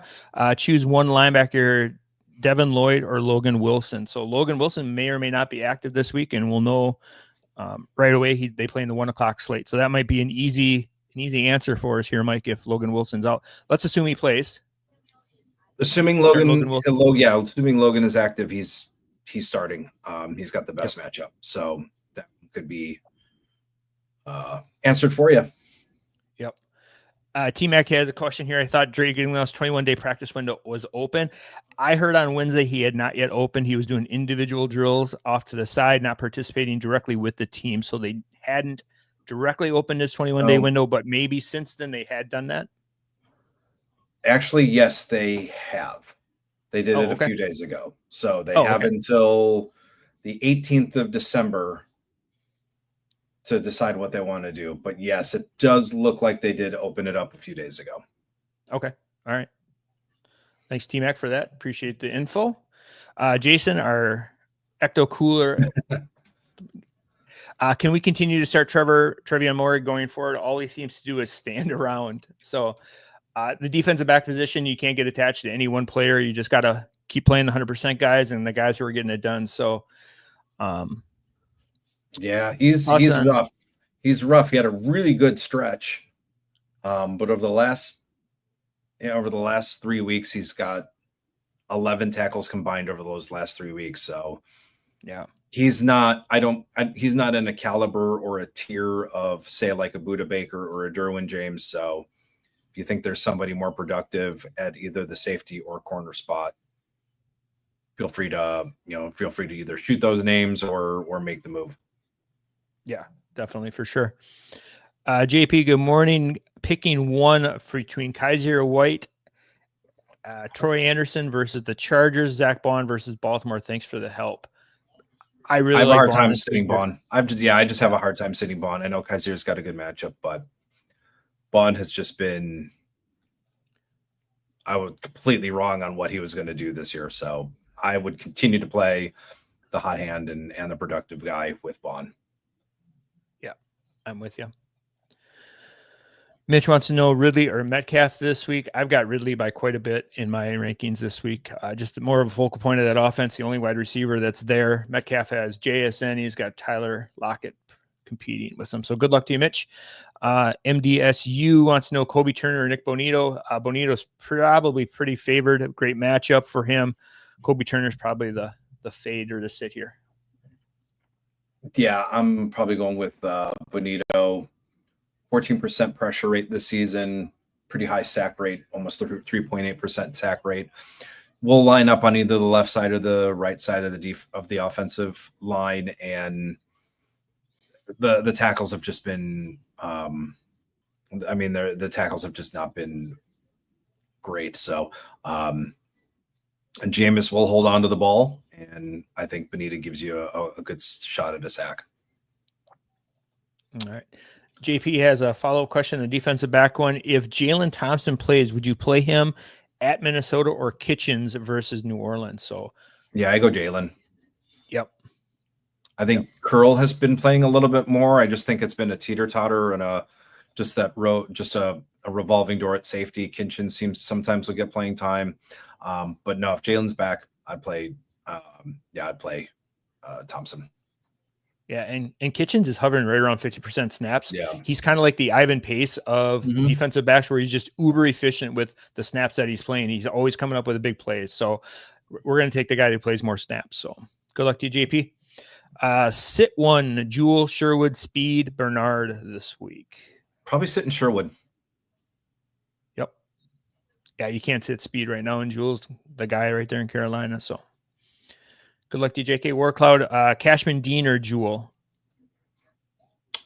Choose one linebacker, Devin Lloyd or Logan Wilson. So Logan Wilson may or may not be active this week, and we'll know right away. They play in the 1:00 slate, so that might be an easy easy answer for us here, Mike, if Logan Wilson's out. Let's assume he plays. Assuming Logan is active, he's starting. He's got the best matchup, so that could be answered for you. Yep. T-Mac has a question here. I thought Dre Gingle's 21-day practice window was open. I heard on Wednesday he had not yet opened. He was doing individual drills off to the side, not participating directly with the team. So they hadn't directly opened his 21-day window, but maybe since then they had done that. Actually, yes, they have. They did it a few days ago. So they have until the 18th of December to decide what they want to do. But yes, it does look like they did open it up a few days ago. Okay. All right. Thanks, T-Mac, for that. Appreciate the info. Jason, our Ecto Cooler. Can we continue to start Trevion Moore going forward? All he seems to do is stand around. So the defensive back position, you can't get attached to any one player. You just got to keep playing the 100% guys and the guys who are getting it done. So, yeah, he's rough. He's rough. He had a really good stretch, but over the last 3 weeks, he's got 11 tackles combined over those last 3 weeks. So, yeah, he's not. He's not in a caliber or a tier of, say, like a Budda Baker or a Derwin James. So, if you think there's somebody more productive at either the safety or corner spot, feel free to either shoot those names or make the move. Yeah, definitely, for sure. JP, good morning. Picking one between Kaiser White, Troy Anderson versus the Chargers, Zach Bond versus Baltimore. Thanks for the help. I have a hard time sitting Bond. I just have a hard time sitting Bond. I know Kaiser's got a good matchup, but Bond has just been, I was completely wrong on what he was going to do this year. So I would continue to play the hot hand and the productive guy with Bond. Yeah, I'm with you. Mitch wants to know Ridley or Metcalf this week. I've got Ridley by quite a bit in my rankings this week. Just more of a focal point of that offense, the only wide receiver that's there. Metcalf has JSN. He's got Tyler Lockett competing with him. So good luck to you, Mitch. MDSU wants to know Kobe Turner or Nick Bonito. Bonito's probably pretty favored. A great matchup for him. Kobe Turner's probably the fade or the sit here. Yeah, I'm probably going with Bonito. 14% pressure rate this season, pretty high sack rate, almost 3.8% sack rate. We'll line up on either the left side or the right side of the offensive line, and the tackles have just been the tackles have just not been great. So Jameis will hold on to the ball, and I think Bonita gives you a good shot at a sack. All right. JP has a follow-up question, the defensive back one. If Jalen Thompson plays, would you play him at Minnesota or Kitchens versus New Orleans? So, yeah, I go Jalen. Yep. I think Curl has been playing a little bit more. I just think it's been a teeter-totter and a revolving door at safety. Kitchens seems sometimes will get playing time. But no, if Jalen's back, I'd play Thompson. Yeah, and Kitchens is hovering right around 50% snaps. Yeah. He's kind of like the Ivan Pace of defensive backs, where he's just uber efficient with the snaps that he's playing. He's always coming up with the big plays. So we're going to take the guy who plays more snaps. So good luck to you, JP. Sit one, Jewel, Sherwood, Speed, Bernard this week. Probably sitting Sherwood. Yep. Yeah, you can't sit Speed right now, and Jewel's the guy right there in Carolina. So good luck to you, JK. Warcloud, Cashman, Dean, or Jewel?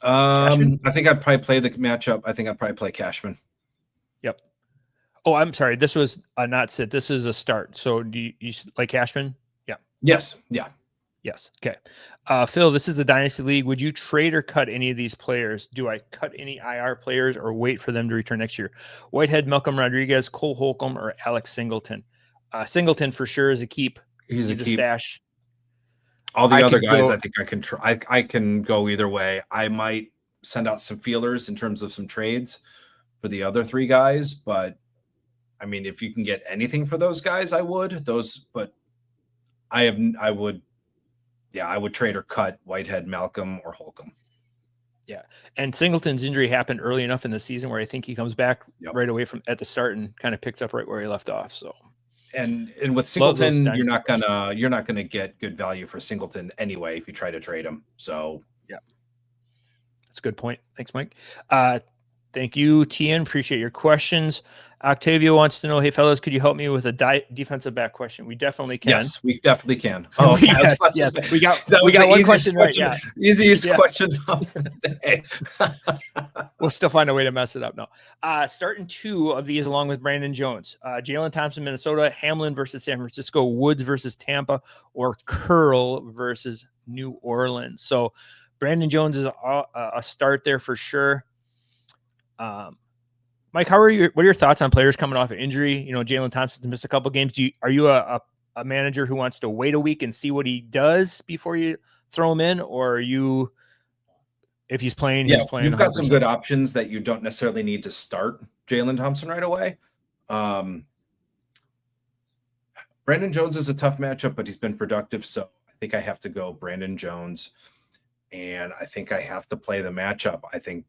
Cashman? I think I'd probably play the matchup. I think I'd probably play Cashman. Yep. Oh, I'm sorry. This was a not sit. This is a start. So do you like Cashman? Yeah. Yes. Yeah. Yes. Okay. Phil, this is the Dynasty League. Would you trade or cut any of these players? Do I cut any IR players or wait for them to return next year? Whitehead, Malcolm Rodriguez, Cole Holcomb, or Alex Singleton? Singleton for sure is a keep. He's a stash. All the other guys, I think I can try. I can go either way. I might send out some feelers in terms of some trades for the other three guys, but I mean, if you can get anything for those guys, I would. But I would trade or cut Whitehead, Malcolm, or Holcomb. Yeah. And Singleton's injury happened early enough in the season where I think he comes back right away from at the start and kind of picks up right where he left off. So, and with Singleton, you're not gonna get good value for Singleton anyway if you try to trade him. So yeah, that's a good point. Thanks, Mike. Thank you, Tian. Appreciate your questions. Octavio wants to know, hey, fellas, could you help me with a defensive back question? We definitely can. Yes, we definitely can. Oh, yes. We got one question right. Yeah. Easiest question of the day. We'll still find a way to mess it up. No. Starting 2 of these along with Brandon Jones. Jalen Thompson, Minnesota, Hamlin versus San Francisco, Woods versus Tampa, or Curl versus New Orleans. So Brandon Jones is a start there for sure. Mike, what are your thoughts on players coming off of injury? You know, Jalen Thompson's missed a couple games. Are you a manager who wants to wait a week and see what he does before you throw him in, or are you, if he's playing, he's playing? You've got some good options that you don't necessarily need to start Jalen Thompson right away. Brandon Jones is a tough matchup, but he's been productive, so I think I have to go Brandon Jones, and I think I have to play the matchup. I think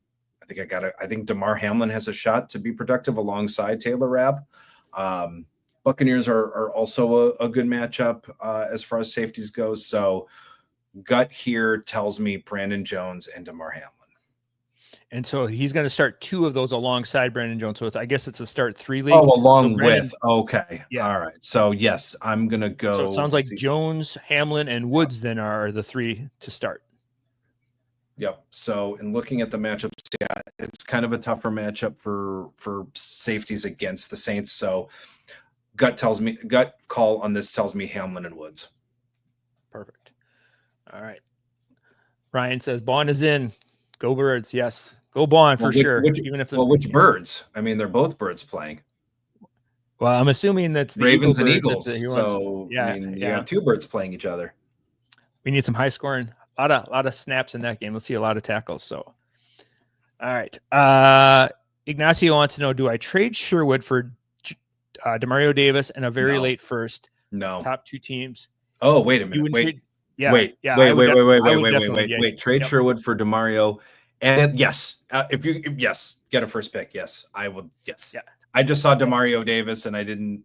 DeMar Hamlin has a shot to be productive alongside Taylor Rapp. Buccaneers are also a good matchup as far as safeties goes. So gut here tells me Brandon Jones and DeMar Hamlin. And so he's going to start 2 of those alongside Brandon Jones. So I guess it's a start 3 league. Oh, with. Okay. Yeah. All right. So yes, I'm going to go. So it sounds like Jones, Hamlin, and Woods then are the 3 to start. Yep. So in looking at the matchups, yeah, it's kind of a tougher matchup for safeties against the Saints. So gut call on this tells me Hamlin and Woods. Perfect. All right. Ryan says Bond is in. Go Birds. Yes. Go Bond for sure. Which Birds? I mean, they're both Birds playing. Well, I'm assuming that's the Ravens and Eagles. So yeah, I mean, you have 2 Birds playing each other. We need some high scoring. A lot of snaps in that game. Let's see a lot of tackles. So, all right. Ignacio wants to know, do I trade Sherwood for Demario Davis and a very late first? No. Top 2 teams. Oh, wait a minute. Wait. Trade Sherwood for Demario. And yes, get a first pick. Yes, I would. Yes. Yeah. I just saw Demario Davis and I didn't.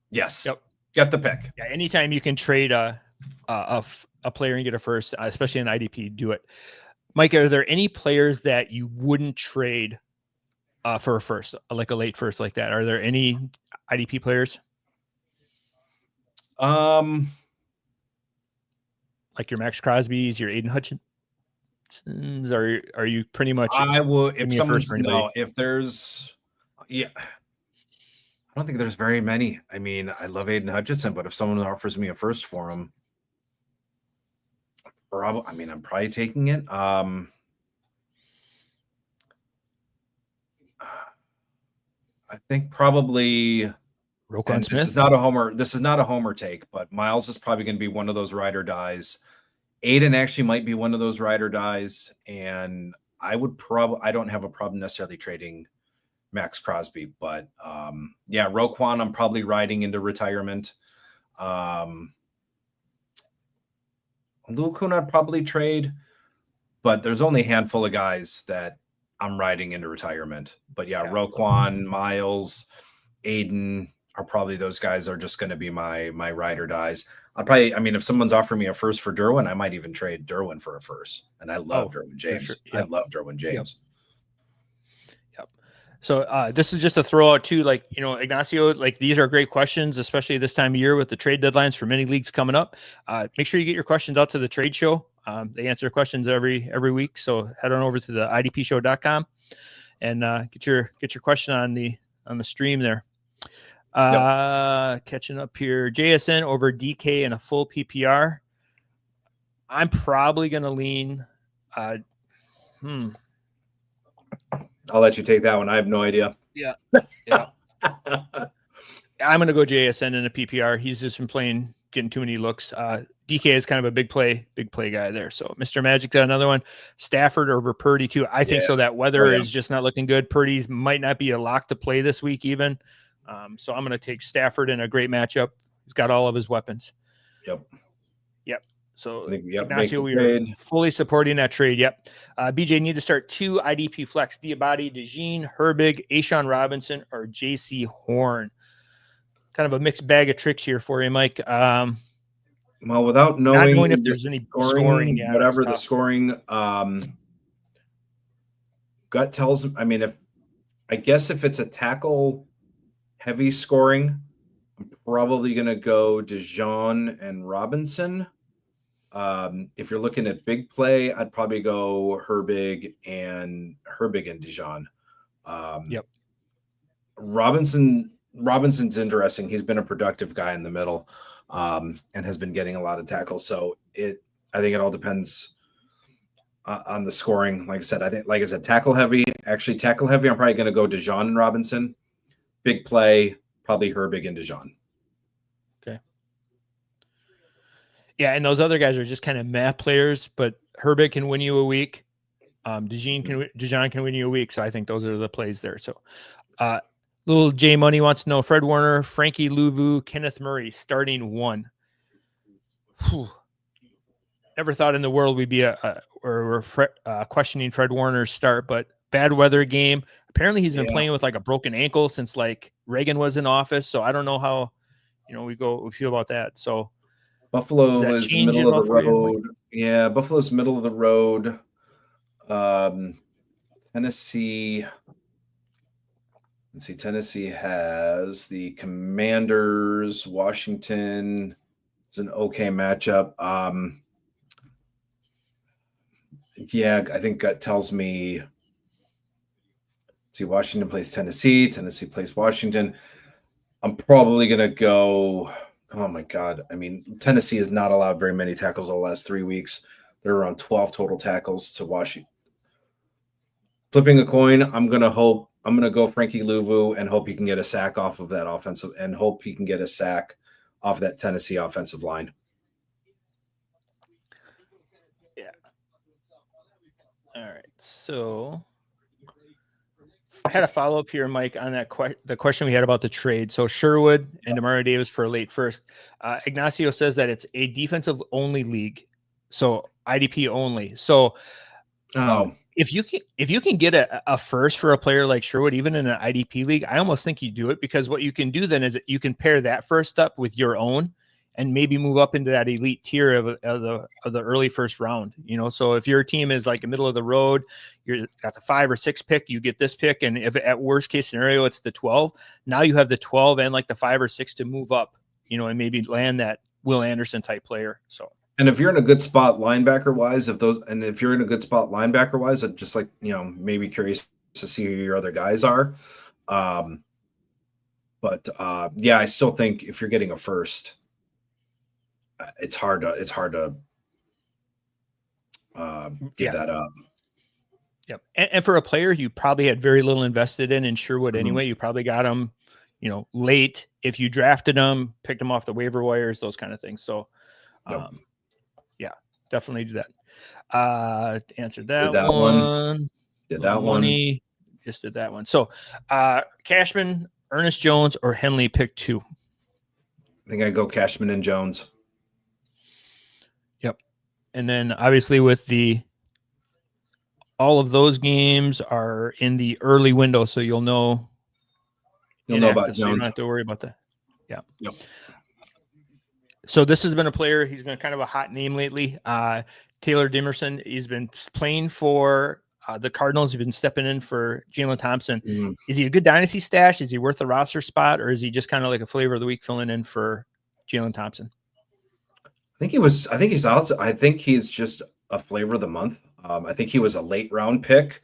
Yes. Yep. Get the pick. Yeah. Anytime you can trade a player and get a first, especially an IDP, do it. Mike, are there any players that you wouldn't trade for a first, like a late first like that? Are there any IDP players? Like your Max Crosby's, your Aiden Hutchinsons, are you pretty much? I will if there's, I don't think there's very many. I mean, I love Aiden Hutchinson, but if someone offers me a first for him, I'm probably taking it. I think probably Roquan Smith. This is not a homer take, but Miles is probably going to be one of those ride or dies. Aiden actually might be one of those ride or dies, and I don't have a problem necessarily trading Max Crosby, but Roquan I'm probably riding into retirement. Luke I'd probably trade, but there's only a handful of guys that I'm riding into retirement. But Roquan, Miles, Aiden are probably those guys are just going to be my ride or dies. If someone's offering me a first for Derwin, I might even trade Derwin for a first. And I love Derwin James. Sure. Yep. I love Derwin James. Yep. So this is just a throw out too, like, Ignacio, like these are great questions, especially this time of year with the trade deadlines for many leagues coming up. Make sure you get your questions out to the trade show. They answer questions every week. So head on over to the idpshow.com and get your question on the stream there. Catching up here, JSN over DK in a full PPR. I'm probably going to lean. I'll let you take that one. I have no idea. Yeah. I'm going to go JSN in a PPR. He's just been getting too many looks. DK is kind of a big play guy there. So Mr. Magic's got another one. Stafford over Purdy too. I think so. That weather is just not looking good. Purdy's might not be a lock to play this week even. So I'm going to take Stafford in a great matchup. He's got all of his weapons. Yep. So Make Ignacio, the we trade. are fully supporting that trade. Yep. BJ, need to start 2 IDP flex: Diabate, DeJean, Herbig, Ashawn Robinson, or JC Horn. Kind of a mixed bag of tricks here for you, Mike. Well, without Not knowing knowing if there's any scoring, yeah, whatever the tough. scoring, gut tells. I mean, if it's a tackle heavy scoring, I'm probably going to go DeJean and Robinson. If you're looking at big play, I'd probably go Herbig and DeJean. Yep. Robinson's interesting. He's been a productive guy in the middle, and has been getting a lot of tackles. So I think it all depends on the scoring. Like I said, tackle heavy. Actually, tackle heavy. I'm probably going to go DeJean and Robinson. Big play, probably Herbig and DeJean. Okay. Yeah, and those other guys are just kind of meh players, but Herbig can win you a week. DeJean can win you a week. So I think those are the plays there. So little J Money wants to know Fred Warner, Frankie Louvu, Kenneth Murray starting 1. Whew. Never thought in the world we'd be questioning Fred Warner's start, but bad weather game. Apparently he's been playing with like a broken ankle since like Reagan was in office. So I don't know how, we feel about that. So Buffalo is middle of the road. Yeah, Buffalo's middle of the road. Tennessee. Let's see. Tennessee has the Commanders. Washington is an okay matchup. Yeah, I think gut tells me. See, Washington plays Tennessee. Tennessee plays Washington. I'm probably going to go. Oh, my God. I mean, Tennessee has not allowed very many tackles the last 3 weeks. They're around 12 total tackles to Washington. Flipping a coin, I'm going to go Frankie Louvu and hope he can get a sack off of that offensive and hope he can get a sack off that Tennessee offensive line. Yeah. All right. So I had a follow-up here, Mike, on that the question we had about the trade. So Sherwood and Demario Davis for a late first. Ignacio says that it's a defensive-only league, so IDP only. So if you can get a first for a player like Sherwood, even in an IDP league, I almost think you do it, because what you can do then is you can pair that first up with your own and maybe move up into that elite tier of the early first round. So if your team is like a middle of the road, you're got the 5 or 6 pick, you get this pick, and if at worst case scenario it's the 12, now you have the 12 and like the 5 or 6 to move up, and maybe land that Will Anderson type player. So. And if you're in a good spot linebacker wise, I'd just like, maybe curious to see who your other guys are. But I still think if you're getting a first, it's hard to give that up. Yep. And for a player you probably had very little invested in Sherwood anyway, you probably got him, late. If you drafted him, picked him off the waiver wires, those kind of things. So, definitely do that. To answer that one. Did that one. Just did that one. So, Cashman, Ernest Jones, or Henley pick 2. I think I go Cashman and Jones. Yep. And then obviously with all of those games are in the early window, so you'll know about Jones. So you don't have to worry about that. Yeah. Yep. So this has been a player. He's been kind of a hot name lately. Taylor Dimerson. He's been playing for the Cardinals. He's been stepping in for Jalen Thompson. Mm-hmm. Is he a good dynasty stash? Is he worth a roster spot, or is he just kind of like a flavor of the week filling in for Jalen Thompson? I think he's out. I think he's just a flavor of the month. I think he was a late round pick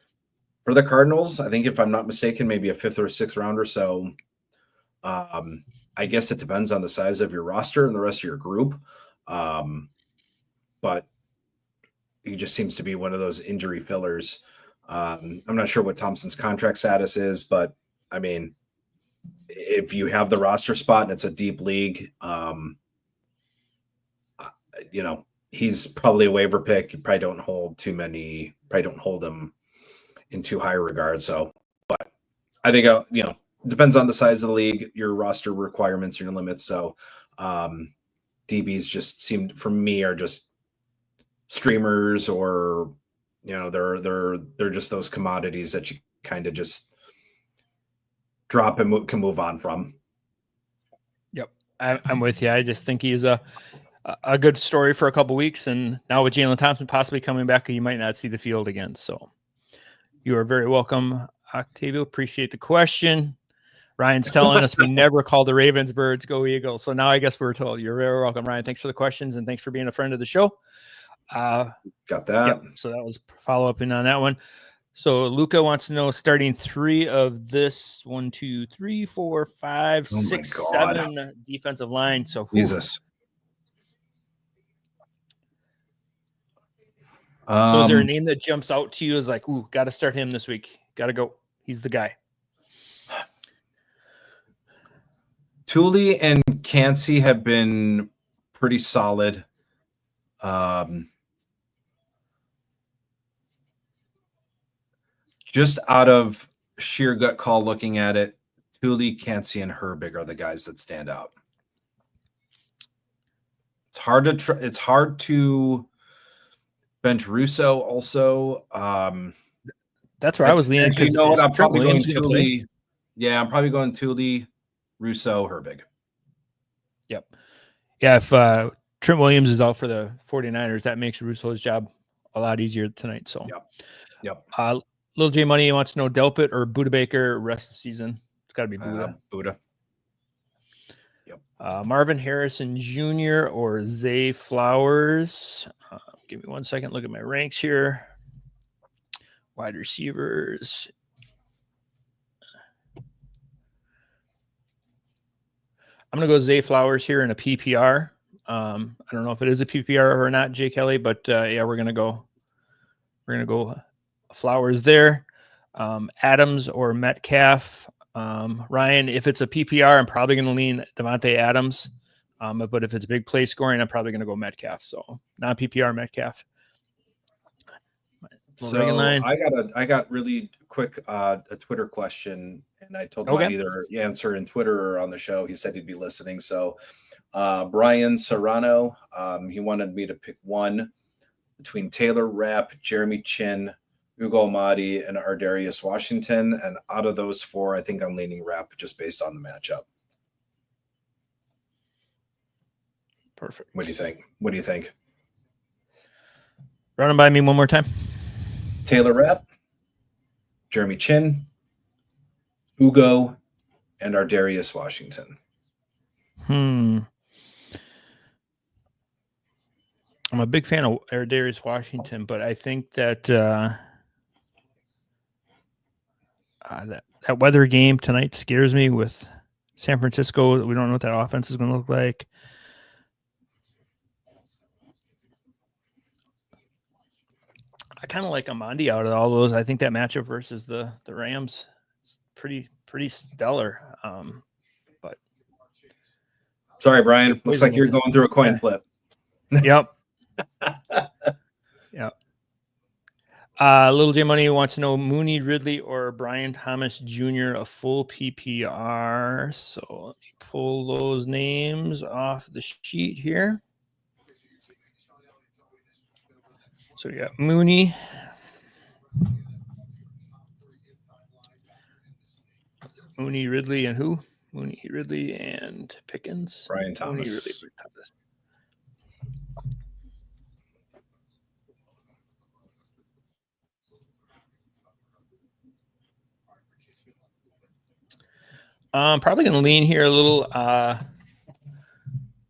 for the Cardinals. I think, if I'm not mistaken, maybe a 5th or 6th rounder. So, I guess it depends on the size of your roster and the rest of your group. But he just seems to be one of those injury fillers. I'm not sure what Thompson's contract status is, but I mean, if you have the roster spot and it's a deep league, he's probably a waiver pick. You probably don't hold him in too high regard. So, but I think, depends on the size of the league, your roster requirements, your limits. So DBs just seem, for me, are just streamers, or they're just those commodities that you kind of just drop and can move on from. Yep, I'm with you. I just think he's a good story for a couple weeks, and now with Jalen Thompson possibly coming back, you might not see the field again. So you are very welcome, Octavio. Appreciate the question. Ryan's telling us we never call the Ravens birds. Go Eagles. So now I guess we're told. You're very welcome, Ryan. Thanks for the questions, and thanks for being a friend of the show. Got that. Yep. So that was follow up in on that one. So Luca wants to know starting 3 of this 1, 2, 3, 4, 5, 6, 7 defensive line. So Jesus. So is there a name that jumps out to you as like, ooh, got to start him this week? Got to go. He's the guy. Thule and Cansey have been pretty solid. Just out of sheer gut call looking at it, Thule, Cansey, and Herbig are the guys that stand out. It's hard to bench Russo also. That's where I was leaning. You know what? I'm probably going Thule. Yeah, I'm probably going Thule, Russo, Herbig. Yep. Yeah, if Trent Williams is out for the 49ers, that makes Russo's job a lot easier tonight. So, Yep. Little J Money wants to know Delpit or Buda Baker rest of the season. It's got to be Buda. Buda. Yep. Marvin Harrison Jr. or Zay Flowers. Give me 1 second. Look at my ranks here. Wide receivers. I'm going to go Zay Flowers here in a PPR. I don't know if it is a PPR or not, Jay Kelly, but yeah, we're going to go Flowers there. Adams or Metcalf. Ryan, if it's a PPR, I'm probably going to lean Devontae Adams. But if it's big play scoring, I'm probably going to go Metcalf. So not PPR, Metcalf. So I got really quick a Twitter question, and I told him I'd either answer in Twitter or on the show. He said he'd be listening. So Brian Serrano, he wanted me to pick one between Taylor Rapp, Jeremy Chin, Ugo Amadi, and Ardarius Washington. And out of those 4, I think I'm leaning Rapp just based on the matchup. Perfect. What do you think? Run them by me one more time. Taylor Rapp, Jeremy Chin, Ugo, and Ardarius Washington. I'm a big fan of Ardarius Washington, but I think that that weather game tonight scares me with San Francisco. We don't know what that offense is going to look like. I kind of like Amandi out of all those. I think that matchup versus the Rams is pretty stellar. But sorry, Brian. Looks like you're going through a coin flip. Yep. Yep. Little J Money wants to know Mooney, Ridley, or Brian Thomas Jr. a full PPR. So let me pull those names off the sheet here. So we got Mooney, Ridley, and who? Mooney, Ridley, and Pickens. Brian Thomas. Mooney, Ridley, Thomas. Probably going to lean here a little.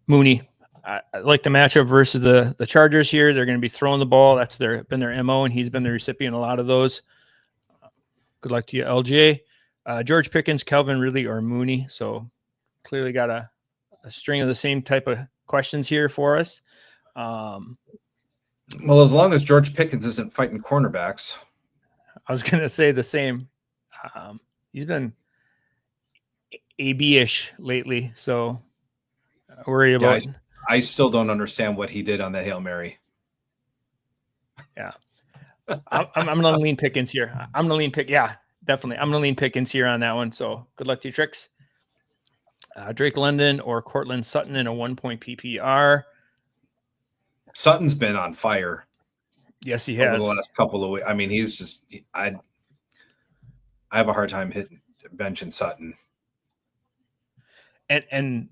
Mooney. I like the matchup versus the Chargers here. They're going to be throwing the ball. That's been their MO, and he's been the recipient of a lot of those. Good luck to you, LJ. George Pickens, Calvin Ridley, or Mooney. So clearly got a string of the same type of questions here for us. Well, as long as George Pickens isn't fighting cornerbacks. I was going to say the same. He's been AB-ish lately, so I worry about I still don't understand what he did on that Hail Mary. Yeah. I'm going to lean Pickens here. Yeah, definitely. I'm going to lean Pickens here on that one. So good luck to you, Tricks. Drake London or Cortland Sutton in a 1-point PPR. Sutton's been on fire. Yes, he over has. the last couple of weeks. I mean, he's just I have a hard time hitting benching Sutton. And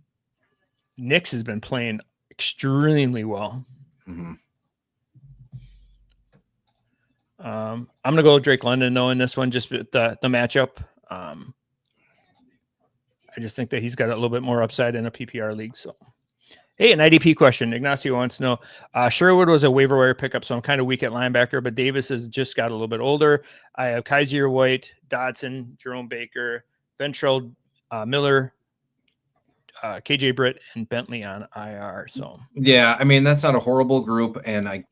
Nix has been playing extremely well. Mm-hmm. I'm going to go with Drake London, knowing this one, just with the matchup. I just think that he's got a little bit more upside in a PPR league. So, hey, an IDP question. Ignacio wants to know, Sherwood was a waiver wire pickup, so I'm kind of weak at linebacker, but Davis has just got a little bit older. I have Kaiser White, Dodson, Jerome Baker, Ventrell, Miller, KJ Britt, and Bentley on IR. So, yeah, I mean, that's not a horrible group. And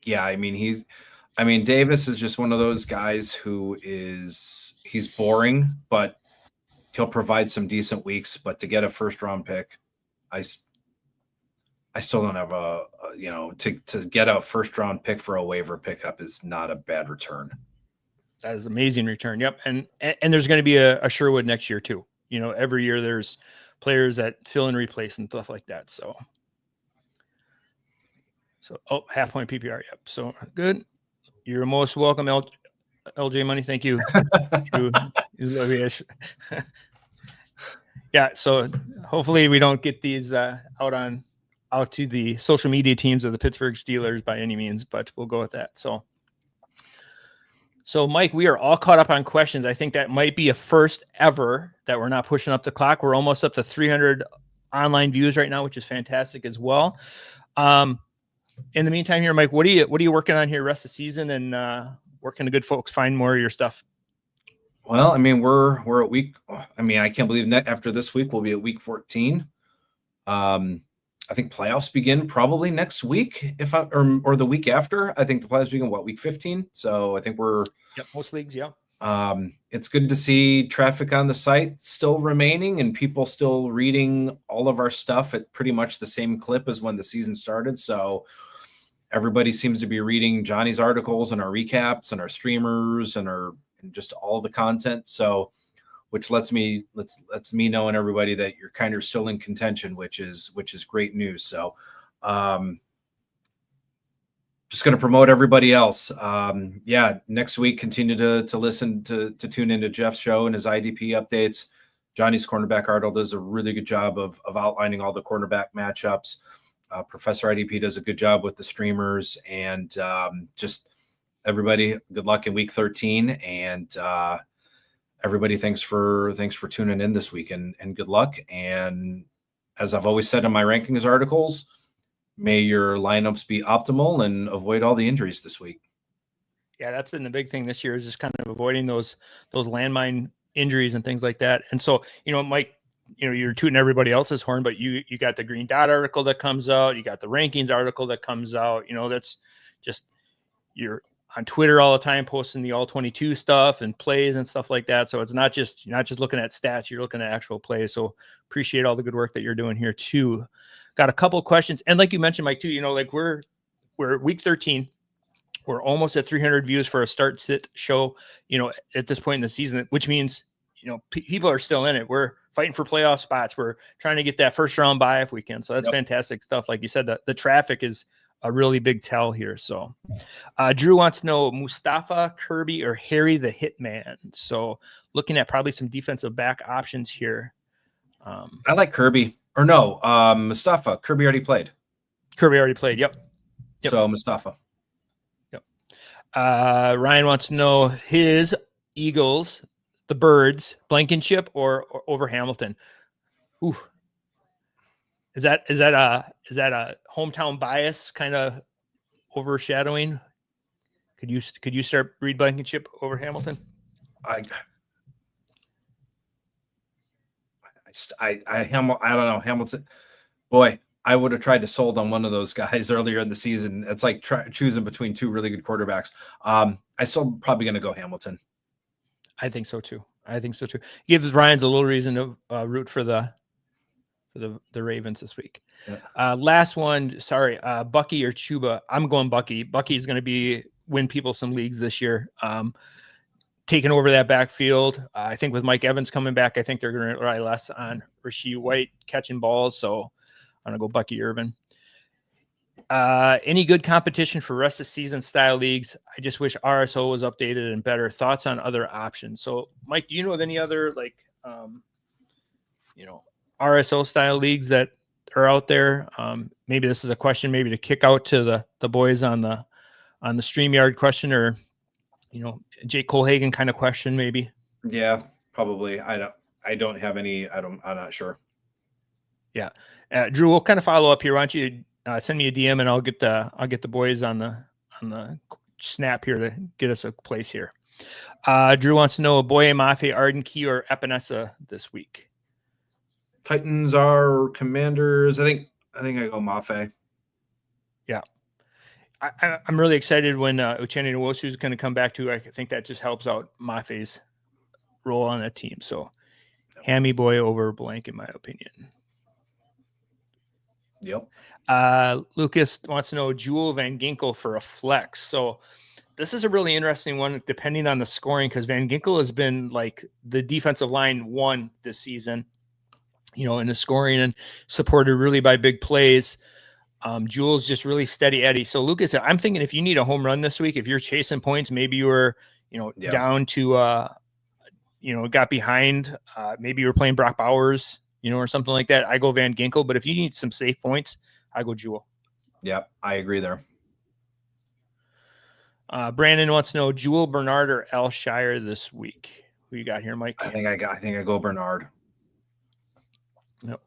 Davis is just one of those guys who he's boring, but he'll provide some decent weeks. But to get a first round pick, I still don't have to get a first round pick for a waiver pickup is not a bad return. That is amazing return. Yep. And there's going to be a Sherwood next year too. Every year there's players that fill and replace and stuff like that. So half point PPR. Yep. So good. You're most welcome, LJ Money. Thank you. Yeah. So hopefully we don't get these out to the social media teams of the Pittsburgh Steelers by any means, but we'll go with that. So Mike, we are all caught up on questions. I think that might be a first ever that we're not pushing up the clock. We're almost up to 300 online views right now, which is fantastic as well. In the meantime here, Mike, what are you working on here rest of the season, and where can the good folks find more of your stuff? Well, I mean, we're at week. I mean, I can't believe after this week we'll be at week 14. I think playoffs begin probably next week, or the week after. I think the playoffs begin week 15. So I think we're most leagues, yeah. It's good to see traffic on the site still remaining and people still reading all of our stuff at pretty much the same clip as when the season started. So everybody seems to be reading Johnny's articles and our recaps and our streamers and just all the content. So, which lets me know and everybody that you're kind of still in contention, which is great news. So, just going to promote everybody else. Next week, continue to listen to tune into Jeff's show and his IDP updates. Johnny's cornerback article does a really good job of outlining all the cornerback matchups. Professor IDP does a good job with the streamers, and just everybody, good luck in week 13. And everybody, thanks for tuning in this week, and good luck. And as I've always said in my rankings articles, may your lineups be optimal and avoid all the injuries this week. Yeah, that's been the big thing this year, is just kind of avoiding those landmine injuries and things like that. And so, Mike, you're tooting everybody else's horn, but you got the Green Dot article that comes out. You got the rankings article that comes out. That's just, you're on Twitter all the time posting the all 22 stuff and plays and stuff like that. So it's not just, you're not just looking at stats, you're looking at actual plays. So appreciate all the good work that you're doing here too. Got a couple of questions. And like you mentioned, Mike, too, we're week 13. We're almost at 300 views for a start sit show, at this point in the season, which means, people are still in it. We're fighting for playoff spots. We're trying to get that first round bye if we can. So that's fantastic stuff. Like you said, the traffic is a really big tell here. So Drew wants to know Mustafa, Kirby, or Harry the Hitman. So looking at probably some defensive back options here. I like Kirby. Or no, Mustafa. Kirby already played. Yep. So Mustafa. Yep. Ryan wants to know his Eagles, the Birds, Blankenship or over Hamilton. Ooh. Is that a hometown bias kind of overshadowing? Could you start Reed Blankenship over Hamilton? I don't know, Hamilton. Boy, I would have tried to sold on one of those guys earlier in the season. It's like choosing between two really good quarterbacks. I still probably going to go Hamilton. I think so too. Gives Ryan's a little reason to root for the Ravens this week. Yeah. Last one. Sorry, Bucky or Chuba. I'm going Bucky. Bucky's going to win people some leagues this year. Taking over that backfield. I think with Mike Evans coming back, I think they're going to rely less on Rasheed White catching balls. So I'm going to go Bucky Irvin. Any good competition for rest of season style leagues? I just wish RSO was updated and better. Thoughts on other options? So, Mike, do you know of any other RSO style leagues that are out there? Maybe this is a question, maybe to kick out to the boys on the StreamYard question, or Jake Colhagen kind of question, maybe. Yeah, probably. I don't have any. I'm not sure. Yeah, Drew, we'll kind of follow up here. Why don't you send me a DM and I'll get the boys on the snap here to get us a place here. Drew wants to know Boye, Mafe, Arden, Key, or Epinesa this week. Titans are Commanders. I think I go Mafe. Yeah, I'm really excited when Uchenna Nwosu is going to come back too. I think that just helps out Mafe's role on that team. So, Hammy Boy over blank, in my opinion. Yep. Lucas wants to know Jewel Van Ginkel for a flex. So this is a really interesting one, depending on the scoring, because Van Ginkel has been like the defensive line one this season, in the scoring, and supported really by big plays. Jewel's just really steady Eddie. So Lucas, I'm thinking if you need a home run this week, if you're chasing points, maybe you were, down to, got behind, maybe you were playing Brock Bowers, or something like that. I go Van Ginkel, but if you need some safe points, I go Jewel. Yep, I agree there. Brandon wants to know Jewel, Bernard, or Al Shire this week. Who you got here, Mike? I think I go Bernard. Yep.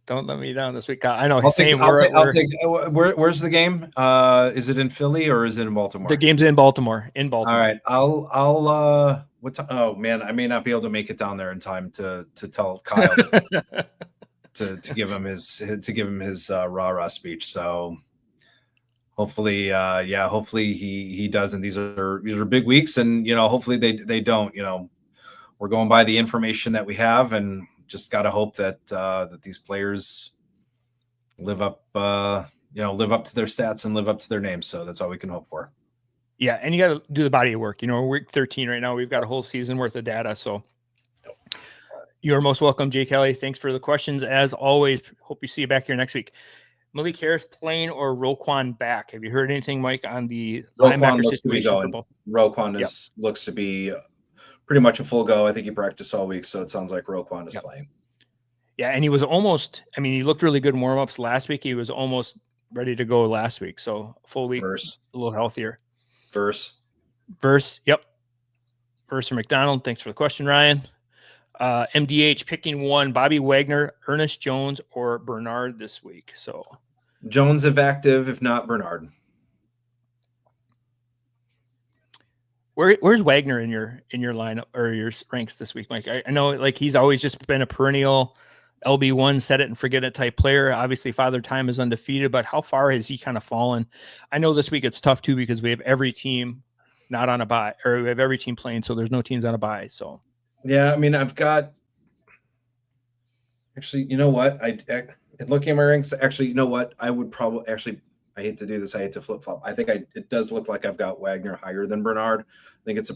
Don't let me down this week. I know. I'll take. Where's the game? Is it in Philly or is it in Baltimore? The game's in Baltimore. All right. I'll. What time? Oh man, I may not be able to make it down there in time to tell Kyle to give him his rah-rah speech. So hopefully, hopefully he does. And these are big weeks, and hopefully they don't. We're going by the information that we have, and just got to hope that these players live up to their stats and live up to their names. So that's all we can hope for. Yeah, and you got to do the body of work. We're week 13 right now. We've got a whole season worth of data. So you're most welcome, Jay Kelly. Thanks for the questions. As always, hope you see you back here next week. Malik Harris playing or Roquan back? Have you heard anything, Mike, on the linebacker situation? Roquan looks to be pretty much a full go. I think he practiced all week, so it sounds like Roquan is playing. Yeah, and he was almost, he looked really good in warm-ups last week. He was almost ready to go last week. So full week, a little healthier. Verse, yep. Verse from McDonald. Thanks for the question, Ryan. MDH picking one, Bobby Wagner, Ernest Jones, or Bernard this week. So Jones if active, if not Bernard. Where's Wagner in your lineup or your ranks this week, Mike? I know he's always just been a perennial LB1 set it and forget it type player. Obviously, Father Time is undefeated, but how far has he kind of fallen? I know this week it's tough too because we have every team not on a bye, or we have every team playing, so there's no teams on a bye. So yeah, I've got actually, looking at my ranks, actually, I would probably I hate to do this. I hate to flip flop. I think it does look like I've got Wagner higher than Bernard. I think it's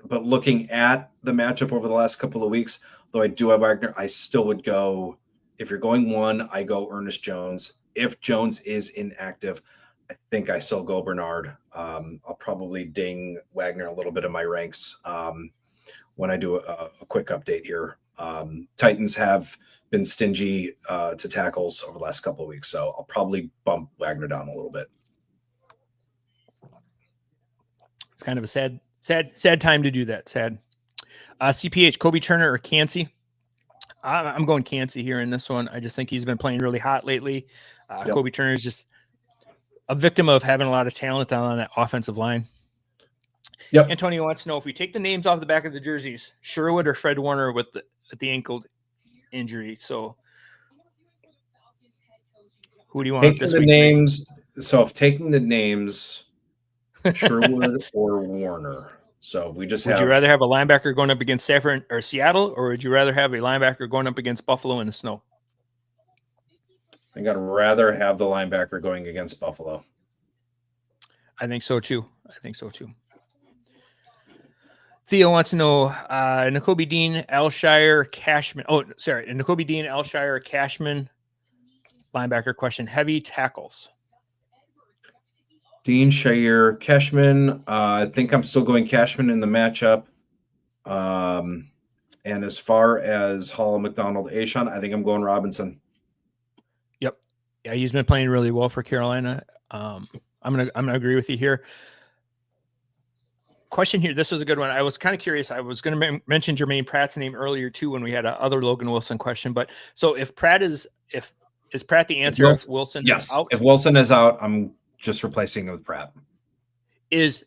but looking at the matchup over the last couple of weeks, though I do have Wagner, I still would go, if you're going one, I go Ernest Jones. If Jones is inactive, I think I still go Bernard. I'll probably ding Wagner a little bit in my ranks when I do a quick update here. Titans have been stingy to tackles over the last couple of weeks, so I'll probably bump Wagner down a little bit. It's kind of a sad time to do that. Sad. CPH, Kobe Turner or Cansey? I'm going Cansey here in this one. I just think he's been playing really hot lately. Yep. Kobe Turner is just a victim of having a lot of talent on that offensive line. Yep. Antonio wants to know if we take the names off the back of the jerseys, Sherwood or Fred Warner with the ankle injury. So who do you want taking this the week? Names. So if taking the names, Sherwood or Warner. So if we just would you rather have a linebacker going up against Saffron or Seattle, or would you rather have a linebacker going up against Buffalo in the snow? I think I'd rather have the linebacker going against Buffalo. I think so too. Theo wants to know N'Kobe Dean, Alshire, Cashman. Oh, sorry. N'Kobe Dean, Alshire, Cashman. Linebacker question. Heavy tackles. Dean, Shire, Cashman. I think I'm still going Cashman in the matchup. And as far as Hall, McDonald, Ashawn, I think I'm going Robinson. Yep. Yeah, he's been playing really well for Carolina. I'm gonna agree with you here. Question here. This was a good one. I was kind of curious. I was going to mention Jermaine Pratt's name earlier too when we had a other Logan Wilson question. But so if Pratt is Pratt the answer? If Wilson is out? If Wilson is out, I'm just replacing it with Pratt. Is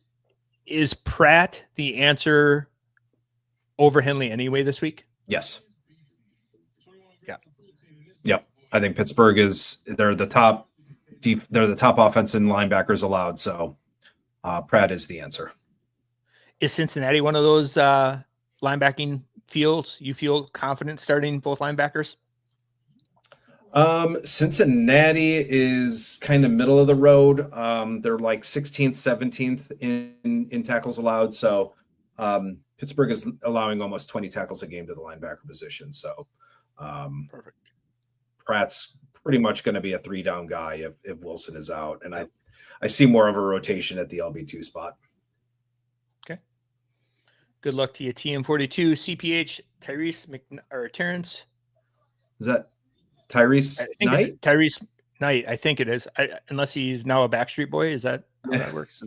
Pratt the answer over Henley anyway this week? Yes. Yeah. Yep. I think Pittsburgh they're the top offense in linebackers allowed. So Pratt is the answer. Is Cincinnati one of those linebacking fields you feel confident starting both linebackers? Cincinnati is kind of middle of the road. They're like 16th, 17th in tackles allowed. So Pittsburgh is allowing almost 20 tackles a game to the linebacker position. So Perfect. Pratt's pretty much going to be a 3-down guy if Wilson is out. And I see more of a rotation at the LB2 spot. Okay. Good luck to you, TM42, CPH, Terrence. Is that Tyrese Knight? Tyrese Knight, I think it is. Unless he's now a Backstreet Boy. Is that how that works?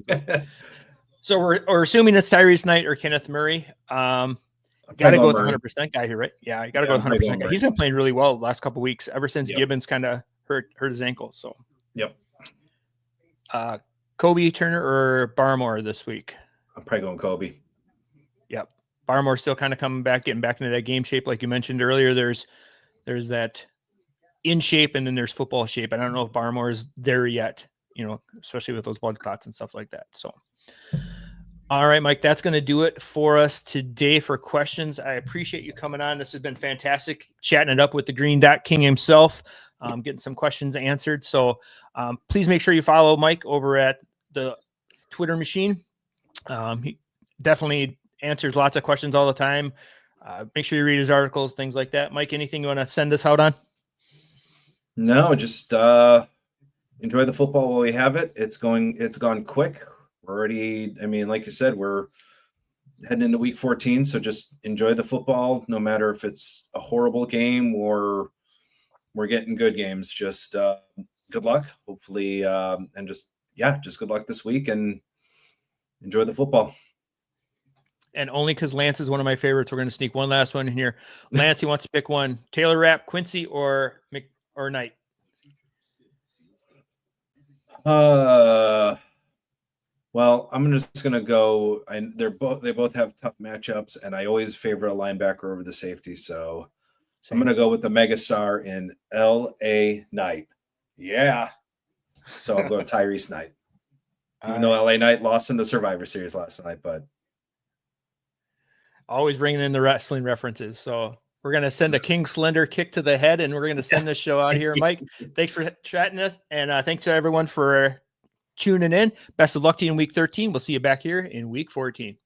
So we're assuming it's Tyrese Knight or Kenneth Murray. Got to go with the 100% guy here, right? Yeah, I got to go with 100% guy. He's been playing really well the last couple of weeks, ever since Gibbons kind of hurt his ankle. So, yep. Kobe, Turner, or Barmore this week? I'm probably going Kobe. Yep. Barmore still kind of coming back, getting back into that game shape, like you mentioned earlier. There's that in shape, and then there's football shape. I don't know if Barmore is there yet, especially with those blood clots and stuff like that. So, all right, Mike, that's going to do it for us today for questions. I appreciate you coming on. This has been fantastic, chatting it up with the Green Dot King himself, getting some questions answered. So please make sure you follow Mike over at the Twitter machine. He definitely answers lots of questions all the time. Make sure you read his articles, things like that. Mike, anything you want to send us out on? No, just enjoy the football while we have it. It's gone quick. We're already, like you said, we're heading into week 14. So just enjoy the football, no matter if it's a horrible game or we're getting good games. Just good luck, hopefully, and just good luck this week and enjoy the football. And only because Lance is one of my favorites, we're going to sneak one last one in here. Lance, he wants to pick one: Taylor Rapp, Quincy, or Knight. Well, I'm just gonna go. They both have tough matchups, and I always favor a linebacker over the safety. So I'm gonna go with the megastar in L.A. Knight. Yeah. So I'm going Tyrese Knight. Even though L.A. Knight lost in the Survivor Series last night, but always bringing in the wrestling references. So we're gonna send a King Slender kick to the head, and we're gonna send this show out here. Mike, thanks for chatting us, and thanks to everyone for tuning in. Best of luck to you in week 13. We'll see you back here in week 14.